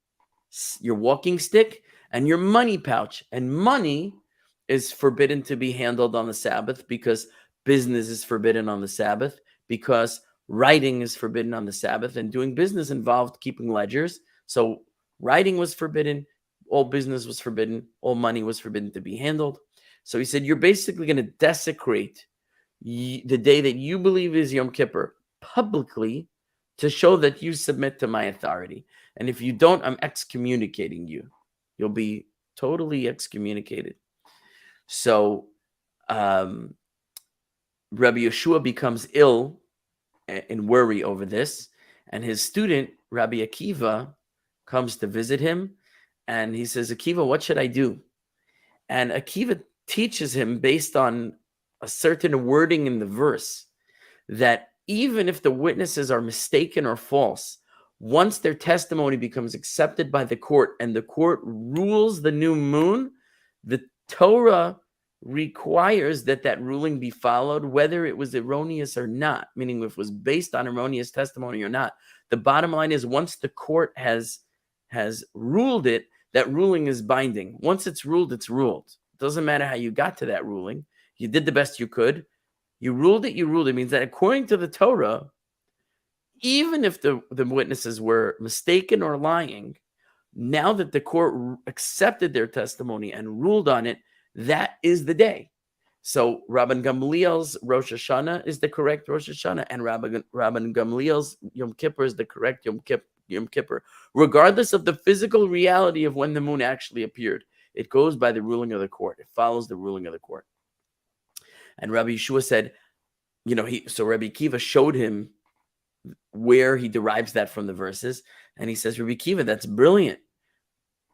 walking stick and your money pouch. And money is forbidden to be handled on the Sabbath, because business is forbidden on the Sabbath, because writing is forbidden on the Sabbath, and doing business involved keeping ledgers. So writing was forbidden, all business was forbidden, all money was forbidden to be handled. So he said, you're basically going to desecrate the day that you believe is Yom Kippur publicly to show that you submit to my authority. And if you don't, I'm excommunicating you. You'll be totally excommunicated. So Rabbi Yeshua becomes ill and worry over this. And his student, Rabbi Akiva, comes to visit him. And he says, Akiva, what should I do? And Akiva teaches him based on a certain wording in the verse that even if the witnesses are mistaken or false, once their testimony becomes accepted by the court and the court rules the new moon, the Torah requires that that ruling be followed, whether it was erroneous or not, meaning if it was based on erroneous testimony or not. The bottom line is once the court has ruled it, that ruling is binding. Once it's ruled, it's ruled. It doesn't matter how you got to that ruling. You did the best you could. You ruled it, you ruled it. It means that according to the Torah, even if the witnesses were mistaken or lying, now that the court accepted their testimony and ruled on it, that is the day. So Rabban Gamliel's Rosh Hashanah is the correct Rosh Hashanah, and Rabban Gamliel's Yom Kippur is the correct Yom Kippur, regardless of the physical reality of when the moon actually appeared. It goes by the ruling of the court. It follows the ruling of the court. And Rabbi Yeshua said, so Rabbi Akiva showed him where he derives that from the verses. And he says, Rabbi Akiva, that's brilliant.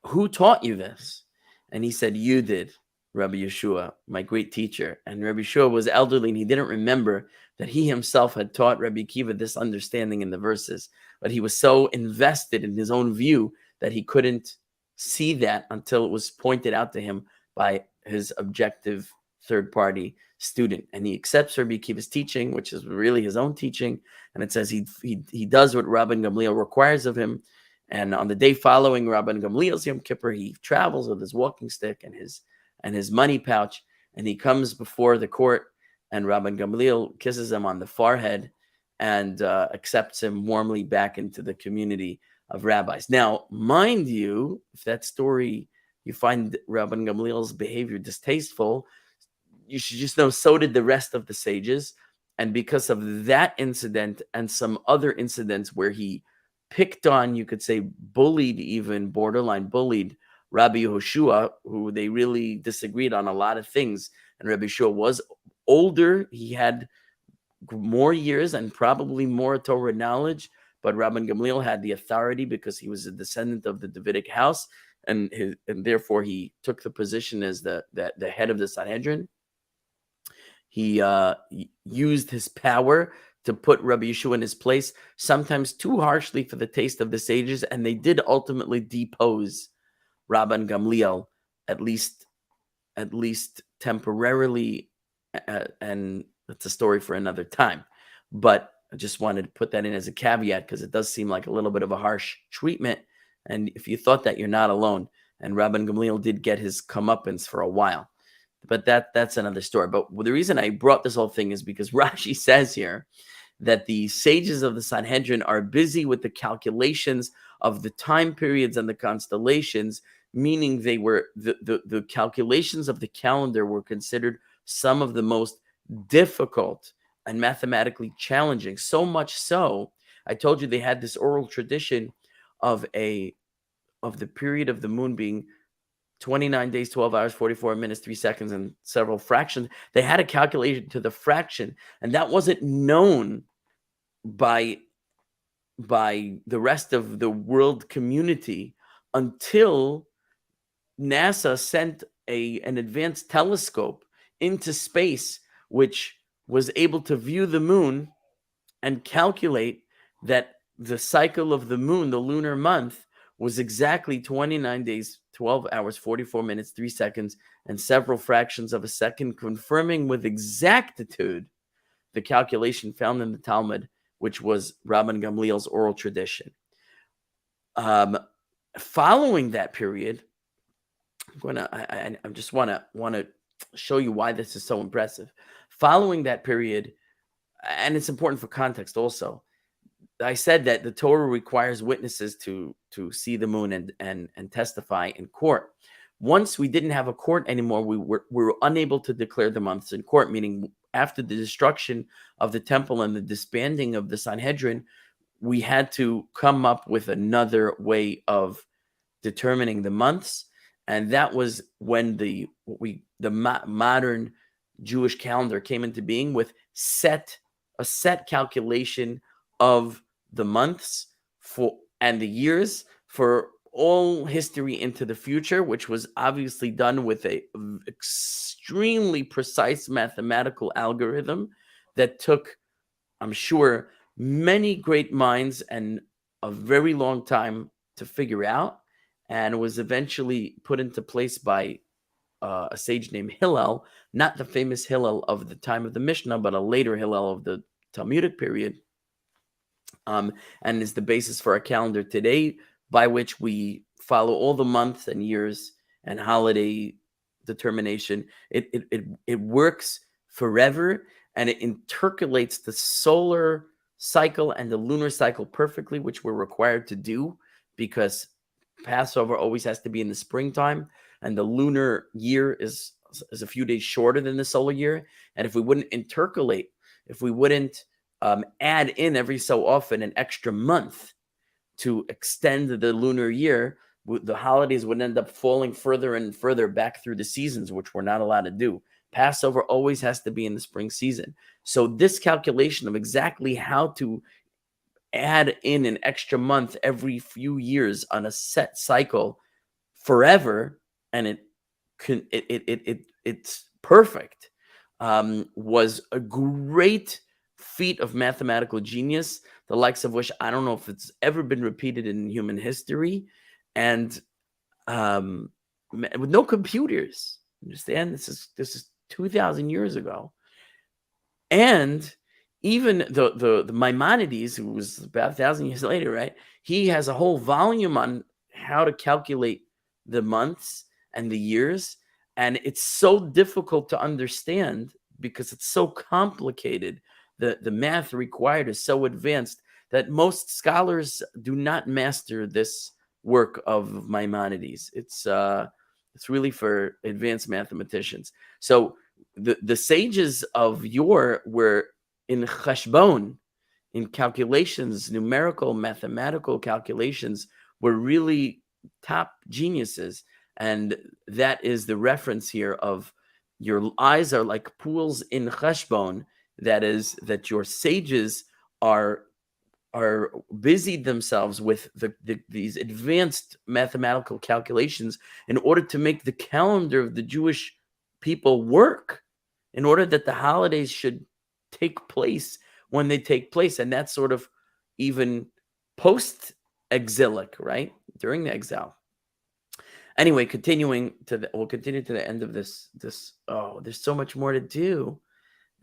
Who taught you this? And he said, you did, Rabbi Yeshua, my great teacher. And Rabbi Yeshua was elderly and he didn't remember that he himself had taught Rabbi Akiva this understanding in the verses. But he was so invested in his own view that he couldn't see that until it was pointed out to him by his objective third-party student. And he accepts Rabbi Akiva's teaching, which is really his own teaching. And it says he does what Rabban Gamliel requires of him. And on the day following Rabban Gamliel's Yom Kippur, he travels with his walking stick and his money pouch, and he comes before the court, and Rabban Gamliel kisses him on the forehead and accepts him warmly back into the community of rabbis. Now, mind you, if that story, you find Rabban Gamliel's behavior distasteful, you should just know so did the rest of the sages. And because of that incident and some other incidents where he picked on, you could say bullied, even borderline bullied, Rabbi Yehoshua, who they really disagreed on a lot of things. And Rabbi Yehoshua was older. He had more years and probably more Torah knowledge. But Rabban Gamliel had the authority because he was a descendant of the Davidic house. And therefore he took the position as the head of the Sanhedrin. He used his power to put Rabbi Yeshua in his place, sometimes too harshly for the taste of the sages, and they did ultimately depose Rabban Gamliel, at least temporarily, and that's a story for another time. But I just wanted to put that in as a caveat because it does seem like a little bit of a harsh treatment. And if you thought that, you're not alone. And Rabban Gamliel did get his comeuppance for a while. But that's another story. But the reason I brought this whole thing is because Rashi says here that the sages of the Sanhedrin are busy with the calculations of the time periods and the constellations, meaning they were the calculations of the calendar were considered some of the most difficult and mathematically challenging. So much so, I told you they had this oral tradition of the period of the moon being 29 days, 12 hours, 44 minutes, 3 seconds, and several fractions. They had a calculation to the fraction, and that wasn't known by the rest of the world community until NASA sent an advanced telescope into space, which was able to view the moon and calculate that the cycle of the moon, the lunar month, was exactly 29 days, 12 hours, 44 minutes, 3 seconds, and several fractions of a second, confirming with exactitude the calculation found in the Talmud, which was Rabban Gamliel's oral tradition. Following that period, I just want to show you why this is so impressive. Following that period, and it's important for context also. I said that the Torah requires witnesses to see the moon and testify in court. Once we didn't have a court anymore, we were unable to declare the months in court, meaning after the destruction of the temple and the disbanding of the Sanhedrin, we had to come up with another way of determining the months. And that was when the modern Jewish calendar came into being, with a set calculation of the months and the years for all history into the future, which was obviously done with a extremely precise mathematical algorithm that took, I'm sure, many great minds and a very long time to figure out, and was eventually put into place by a sage named Hillel, not the famous Hillel of the time of the Mishnah, but a later Hillel of the Talmudic period, and is the basis for our calendar today, by which we follow all the months and years and holiday determination. It works forever, and it intercalates the solar cycle and the lunar cycle perfectly, which we're required to do because Passover always has to be in the springtime, and the lunar year is a few days shorter than the solar year. And if we wouldn't intercalate, if we wouldn't add in every so often an extra month to extend the lunar year, the holidays would end up falling further and further back through the seasons, which we're not allowed to do. Passover always has to be in the spring season. So this calculation of exactly how to add in an extra month every few years on a set cycle forever, and it's perfect, was a great feat of mathematical genius, the likes of which I don't know if it's ever been repeated in human history, and with no computers. Understand? This is 2,000 years ago, and even the Maimonides, who was about 1,000 years later, right? He has a whole volume on how to calculate the months and the years, and it's so difficult to understand because it's so complicated. The math required is so advanced that most scholars do not master this work of Maimonides. It's really for advanced mathematicians. So the sages of yore were in cheshbon, in calculations, numerical, mathematical calculations, were really top geniuses. And that is the reference here of your eyes are like pools in cheshbon. That is, that your sages are busied themselves with these advanced mathematical calculations in order to make the calendar of the Jewish people work, in order that the holidays should take place when they take place. And that's sort of even post-exilic, right? During the exile. Anyway, we'll continue to the end of this. Oh, there's so much more to do,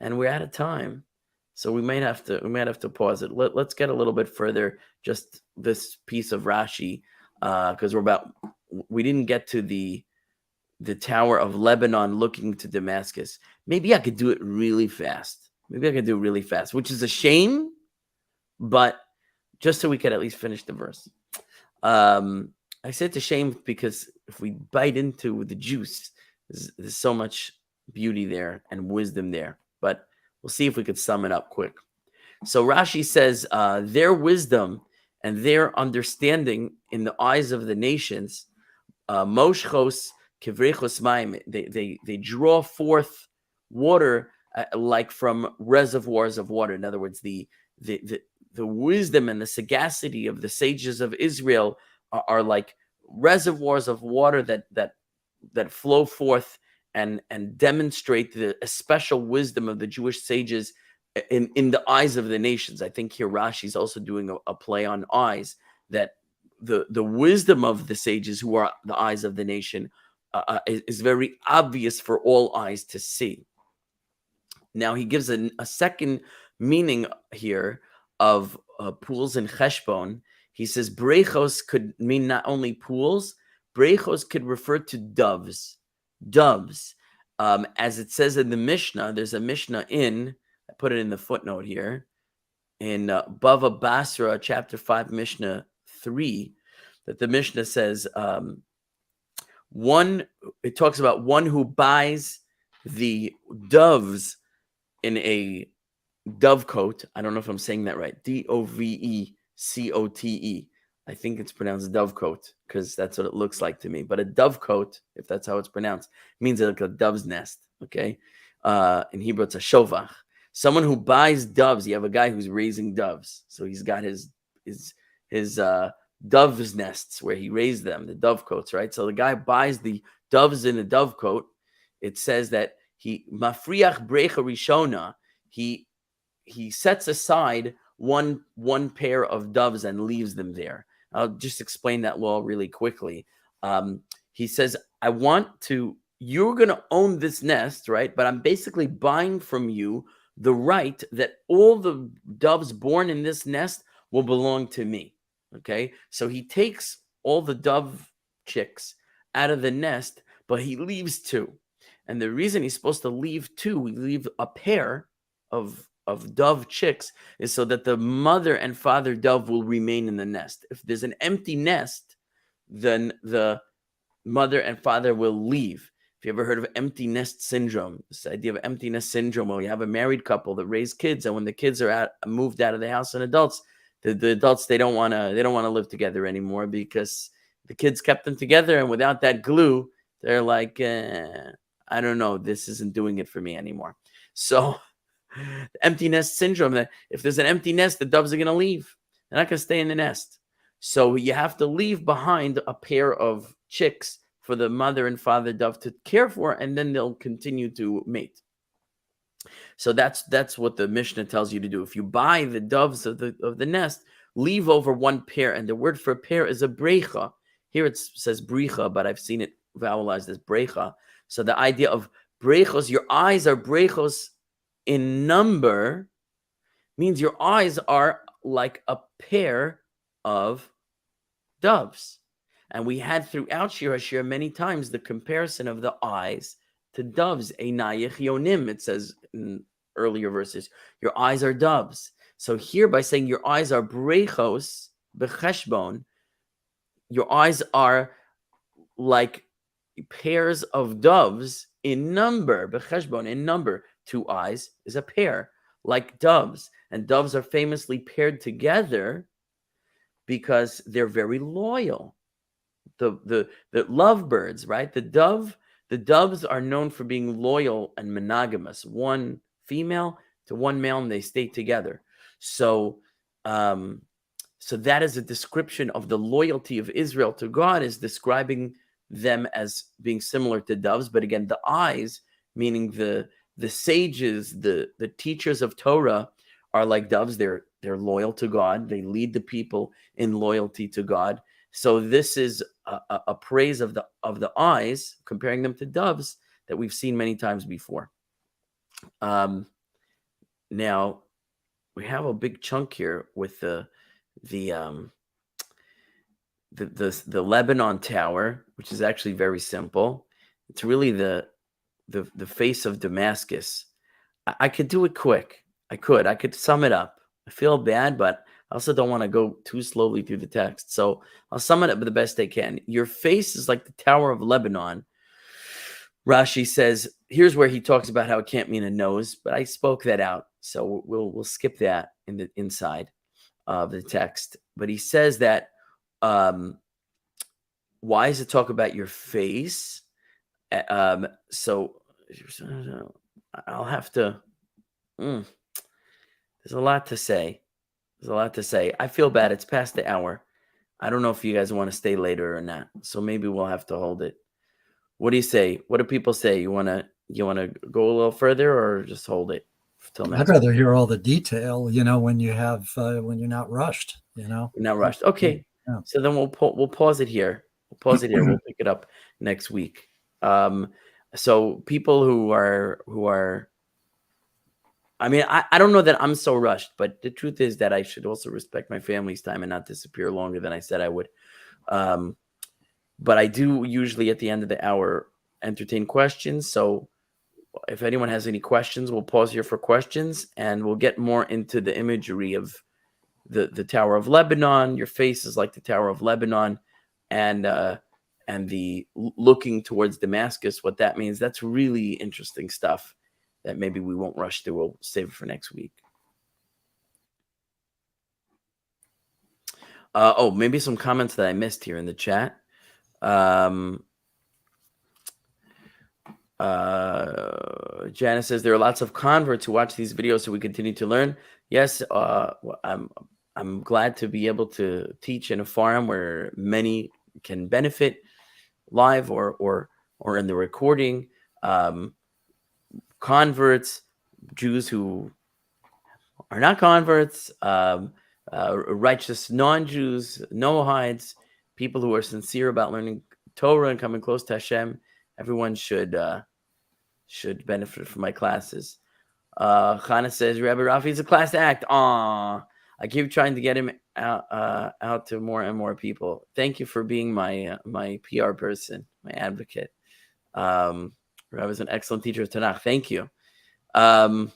and we're out of time. So we might have to pause it. Let's get a little bit further, just this piece of Rashi, because we didn't get to the Tower of Lebanon looking to Damascus. Maybe I could do it really fast. Which is a shame, but just so we could at least finish the verse. I said it's a shame because if we bite into the juice, there's so much beauty there and wisdom there. But we'll see if we could sum it up quick. So Rashi says, their wisdom and their understanding in the eyes of the nations, moshchos kivrechos maim, they draw forth water like from reservoirs of water. In other words, the wisdom and the sagacity of the sages of Israel are like reservoirs of water that flow forth and demonstrate the special wisdom of the Jewish sages in the eyes of the nations. I think here Rashi's also doing a play on eyes, that the wisdom of the sages who are the eyes of the nation is very obvious for all eyes to see. Now he gives a second meaning here of pools in cheshbon. He says brechos could mean not only pools, brechos could refer to doves. As it says in the Mishnah, there's a Mishnah in I put it in the footnote here. In Bava Basra, chapter 5, Mishnah 3, that the Mishnah says, it talks about one who buys the doves in a dovecote. I don't know if I'm saying that right. Dovecote. I think it's pronounced dovecote because that's what it looks like to me. But a dovecote, if that's how it's pronounced, means like a dove's nest. Okay. In Hebrew, it's a shovach. Someone who buys doves. You have a guy who's raising doves. So he's got his dove's nests where he raised them, the dovecotes, right? So the guy buys the doves in a dovecote. It says that he mafriach brecha rishona. He sets aside one pair of doves and leaves them there. I'll just explain that law really quickly. He says, you're going to own this nest, right? But I'm basically buying from you the right that all the doves born in this nest will belong to me. Okay. So he takes all the dove chicks out of the nest, but he leaves two. And the reason he's supposed to leave a pair of dove chicks is so that the mother and father dove will remain in the nest. If there's an empty nest, then the mother and father will leave. If you ever heard of empty nest syndrome, this idea of empty nest syndrome, where you have a married couple that raise kids, and when the kids are moved out of the house and adults, the adults they don't want to live together anymore because the kids kept them together, and without that glue, they're like, I don't know, this isn't doing it for me anymore. So empty nest syndrome, that if there's an empty nest, the doves are going to leave. They're not going to stay in the nest. So you have to leave behind a pair of chicks for the mother and father dove to care for, and then they'll continue to mate. So that's what the Mishnah tells you to do. If you buy the doves of the nest, leave over one pair, and the word for pair is a brecha. Here it says brecha, but I've seen it vowelized as brecha. So the idea of brechos, your eyes are brechos in number, means your eyes are like a pair of doves. And we had throughout Shir haShirim many times the comparison of the eyes to doves. Einayich yonim, it says in earlier verses, your eyes are doves. So here by saying your eyes are brechos becheshbon, your eyes are like pairs of doves in number, becheshbon, in number. Two eyes is a pair, like doves. And doves are famously paired together because they're very loyal. The lovebirds, right? The doves are known for being loyal and monogamous. One female to one male, and they stay together. So that is a description of the loyalty of Israel to God, is describing them as being similar to doves. But again, the eyes, meaning the sages, the teachers of Torah, are like doves. They're loyal to God. They lead the people in loyalty to God. So this is a praise of the eyes, comparing them to doves, that we've seen many times before. Now we have a big chunk here with the Lebanon Tower, which is actually very simple. It's really the face of Damascus. I could do it quick. I could sum it up. I feel bad, but I also don't want to go too slowly through the text. So I'll sum it up the best I can. Your face is like the Tower of Lebanon. Rashi says, here's where he talks about how it can't mean a nose, but I spoke that out. So we'll skip that in the inside of the text. But he says that, why does it talk about your face? So I'll have to, there's a lot to say. I feel bad. It's past the hour. I don't know if you guys want to stay later or not. So maybe we'll have to hold it. What do you say? What do people say? You want to go a little further or just hold it till next? I'd rather hear all the detail, when you have, when you're not rushed, You're not rushed. Okay. Yeah. So then we'll pause it here. We'll pick it up next week. So people who are, I mean, I don't know that I'm so rushed, but the truth is that I should also respect my family's time and not disappear longer than I said I would. But I do usually at the end of the hour entertain questions. So if anyone has any questions, we'll pause here for questions, and we'll get more into the imagery of the Tower of Lebanon. Your face is like the Tower of Lebanon, and the looking towards Damascus, what that means. That's really interesting stuff that maybe we won't rush through. We'll save it for next week. Maybe some comments that I missed here in the chat. Janice says there are lots of converts who watch these videos, so we continue to learn. Yes, I'm glad to be able to teach in a forum where many can benefit live or in the recording. Converts, Jews who are not converts, righteous non-Jews, Noahides, people who are sincere about learning Torah and coming close to Hashem. Everyone should benefit from my classes. Chana says, Rabbi Rafi is a class act. Aww. I keep trying to get him out to more and more people. Thank you for being my PR person, my advocate. Rabbi is an excellent teacher of Tanakh. Thank you. I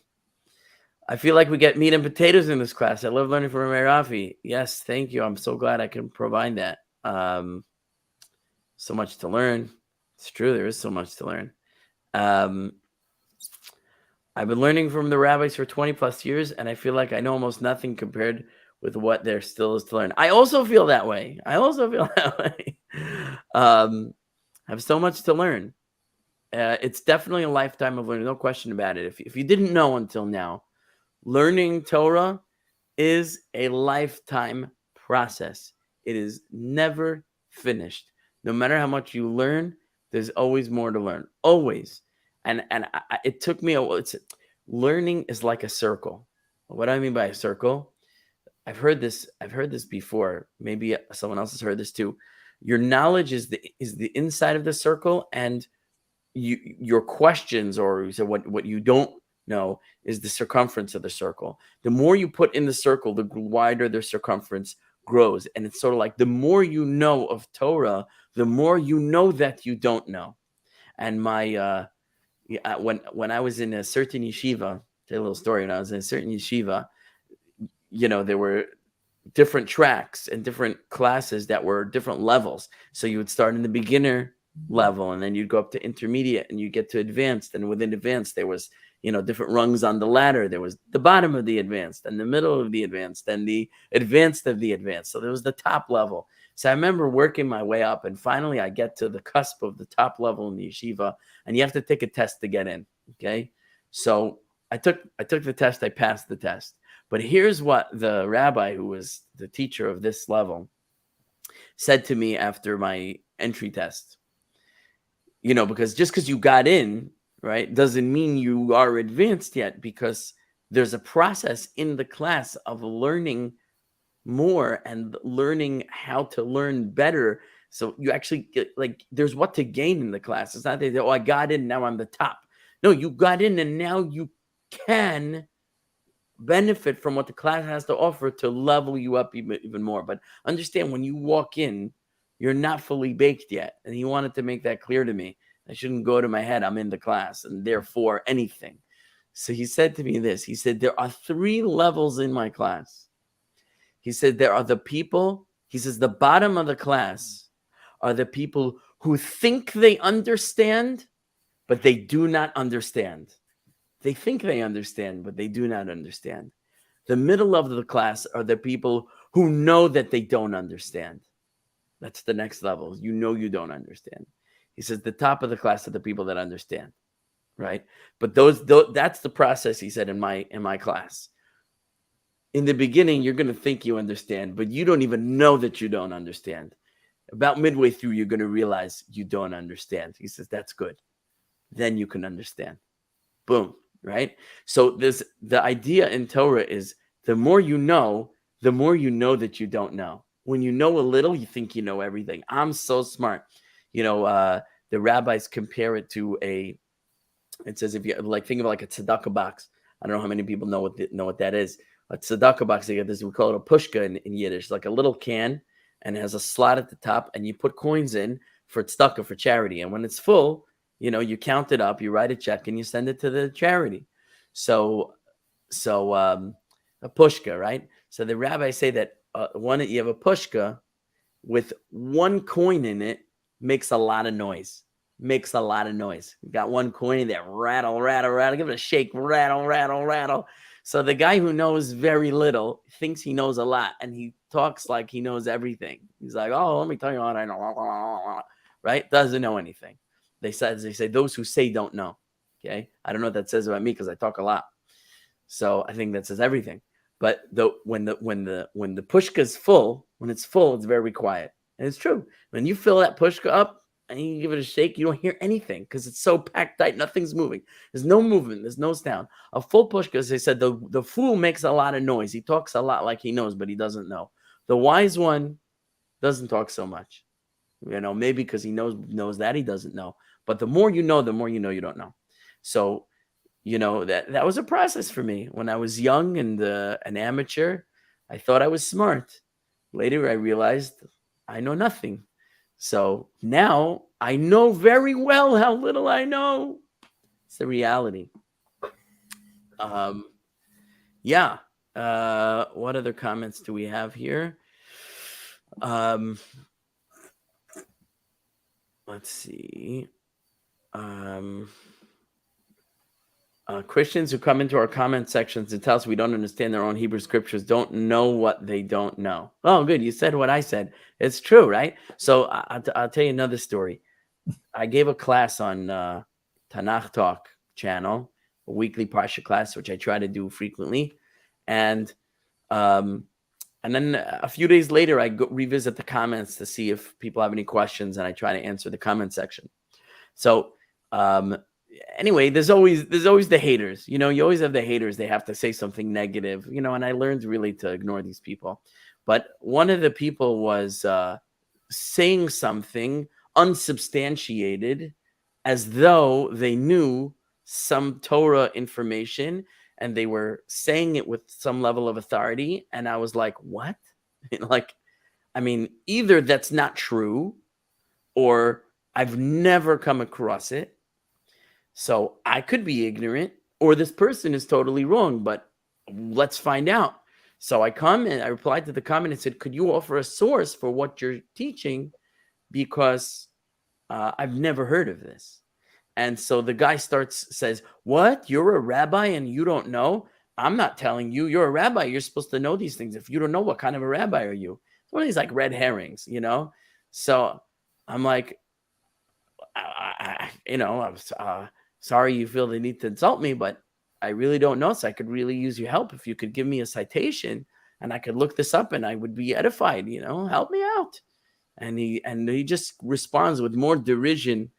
feel like we get meat and potatoes in this class. I love learning from Rabbi Rafi. Yes, thank you. I'm so glad I can provide that. So much to learn. It's true. There is so much to learn. I've been learning from the rabbis for 20 plus years, and I feel like I know almost nothing compared with what there still is to learn. I also feel that way. I have so much to learn. It's definitely a lifetime of learning, no question about it. If you didn't know until now, learning Torah is a lifetime process. It is never finished. No matter how much you learn, there's always more to learn. Always. And it took me a while. Learning is like a circle. What do I mean by a circle? I've heard this before. Maybe someone else has heard this too. Your knowledge is the inside of the circle, and your questions, or what you don't know, is the circumference of the circle. The more you put in the circle, the wider the circumference grows. And it's sort of like the more you know of Torah, the more you know that you don't know. And my when I was in a certain yeshiva, tell you a little story. When I was in a certain yeshiva, there were different tracks and different classes that were different levels. So you would start in the beginner level, and then you'd go up to intermediate, and you get to advanced. And within advanced, there was different rungs on the ladder. There was the bottom of the advanced, and the middle of the advanced, and the advanced of the advanced. So there was the top level. So I remember working my way up, and finally I get to the cusp of the top level in the yeshiva, and you have to take a test to get in. Okay, so I took the test. I passed the test. But here's what the rabbi, who was the teacher of this level, said to me after my entry test. Because just because you got in, right, doesn't mean you are advanced yet, because there's a process in the class of learning more and learning how to learn better. So you actually get, there's what to gain in the class. It's not that, I got in, now I'm the top. No, you got in, and now you can benefit from what the class has to offer to level you up even more. But understand, when you walk in, you're not fully baked yet. And he wanted to make that clear to me. I shouldn't go to my head, I'm in the class, and therefore anything. So he said to me this. He said, there are 3 levels in my class. He said, there are the people, he says, the bottom of the class are the people who think they understand, but they do not understand. They think they understand, but they do not understand. The middle of the class are the people who know that they don't understand. That's the next level. You don't understand. He says the top of the class are the people that understand, right? But that's the process, he said, in my class. In the beginning, you're going to think you understand, but you don't even know that you don't understand. About midway through, you're going to realize you don't understand. He says, that's good. Then you can understand. Boom, right? So the idea in Torah is the more you know that you don't know. When you know a little, you think you know everything. I'm so smart. The rabbis compare it to it says, if you think of a tzedakah box. I don't know how many people know what that is. A tzedakah box, we call it a pushka in Yiddish, like a little can, and it has a slot at the top, and you put coins in for tzedakah, for charity. And when it's full, You know, you count it up, you write a check, and you send it to the charity. So a pushka, right? So the rabbis say that you have a pushka with one coin in it makes a lot of noise. Makes a lot of noise. You got one coin in there, rattle, rattle, rattle. Give it a shake, rattle, rattle, rattle. So the guy who knows very little thinks he knows a lot, and he talks like he knows everything. He's like, "Oh, let me tell you what I know." Right? Doesn't know anything. They say those who say don't know. Okay, I don't know what that says about me because I talk a lot. So I think that says everything. But when the pushka is full, when it's full, it's very quiet, and it's true. When you fill that pushka up and you give it a shake, you don't hear anything because it's so packed tight. Nothing's moving. There's no movement. There's no sound. A full pushka, as they said, the fool makes a lot of noise. He talks a lot like he knows, but he doesn't know. The wise one doesn't talk so much. You know, maybe because he knows that he doesn't know. But the more you know you don't know. So, you know, that was a process for me. When I was young and an amateur, I thought I was smart. Later, I realized I know nothing. So now I know very well how little I know. It's the reality. Yeah. What other comments do we have here? Let's see. Christians who come into our comment sections and tell us we don't understand their own Hebrew scriptures don't know what they don't know. Oh, good. You said what I said. It's true, right? So I'll tell you another story. I gave a class on Tanakh Talk channel, a weekly Parsha class, which I try to do frequently. And then a few days later, I go revisit the comments to see if people have any questions, and I try to answer the comment section. So anyway, there's always the haters. You know, you always have the haters. They have to say something negative, you know, and I learned really to ignore these people. But one of the people was saying something unsubstantiated as though they knew some Torah information, and they were saying it with some level of authority. And I was like, what? Like, I mean, either that's not true or I've never come across it. So I could be ignorant, or this person is totally wrong, but let's find out. So I replied to the comment and said, could you offer a source for what you're teaching? Because I've never heard of this. And so the guy says, what? You're a rabbi and you don't know? I'm not telling you. You're a rabbi. You're supposed to know these things. If you don't know, what kind of a rabbi are you? It's one of these like red herrings, you know? So I'm like, I'm sorry you feel the need to insult me, but I really don't know. So I could really use your help. If you could give me a citation and I could look this up and I would be edified, you know, help me out. And he just responds with more derision,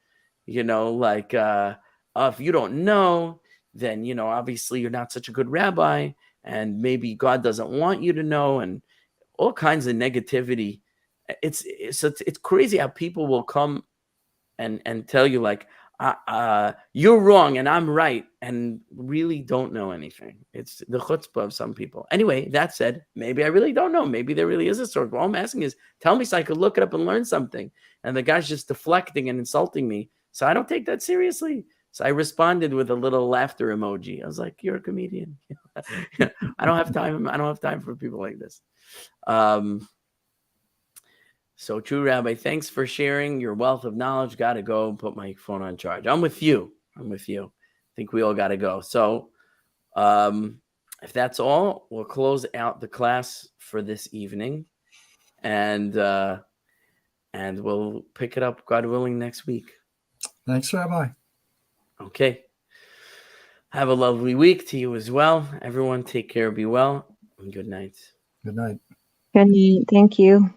you know, like, if you don't know, then, you know, obviously you're not such a good rabbi and maybe God doesn't want you to know, and all kinds of negativity. It's crazy how people will come and tell you like, you're wrong and I'm right, and really don't know anything. It's the chutzpah of some people. Anyway, that said, maybe I really don't know. Maybe there really is a source. All I'm asking is, tell me so I could look it up and learn something. And the guy's just deflecting and insulting me. So I don't take that seriously. So I responded with a little laughter emoji. I was like, you're a comedian. I don't have time. I don't have time for people like this. So true, Rabbi. Thanks for sharing your wealth of knowledge. Got to go and put my phone on charge. I'm with you. I think we all got to go. So if that's all, we'll close out the class for this evening. And we'll pick it up, God willing, next week. Thanks, Rabbi. Okay. Have a lovely week to you as well. Everyone take care, be well, and good night. Good night. Good night. Thank you.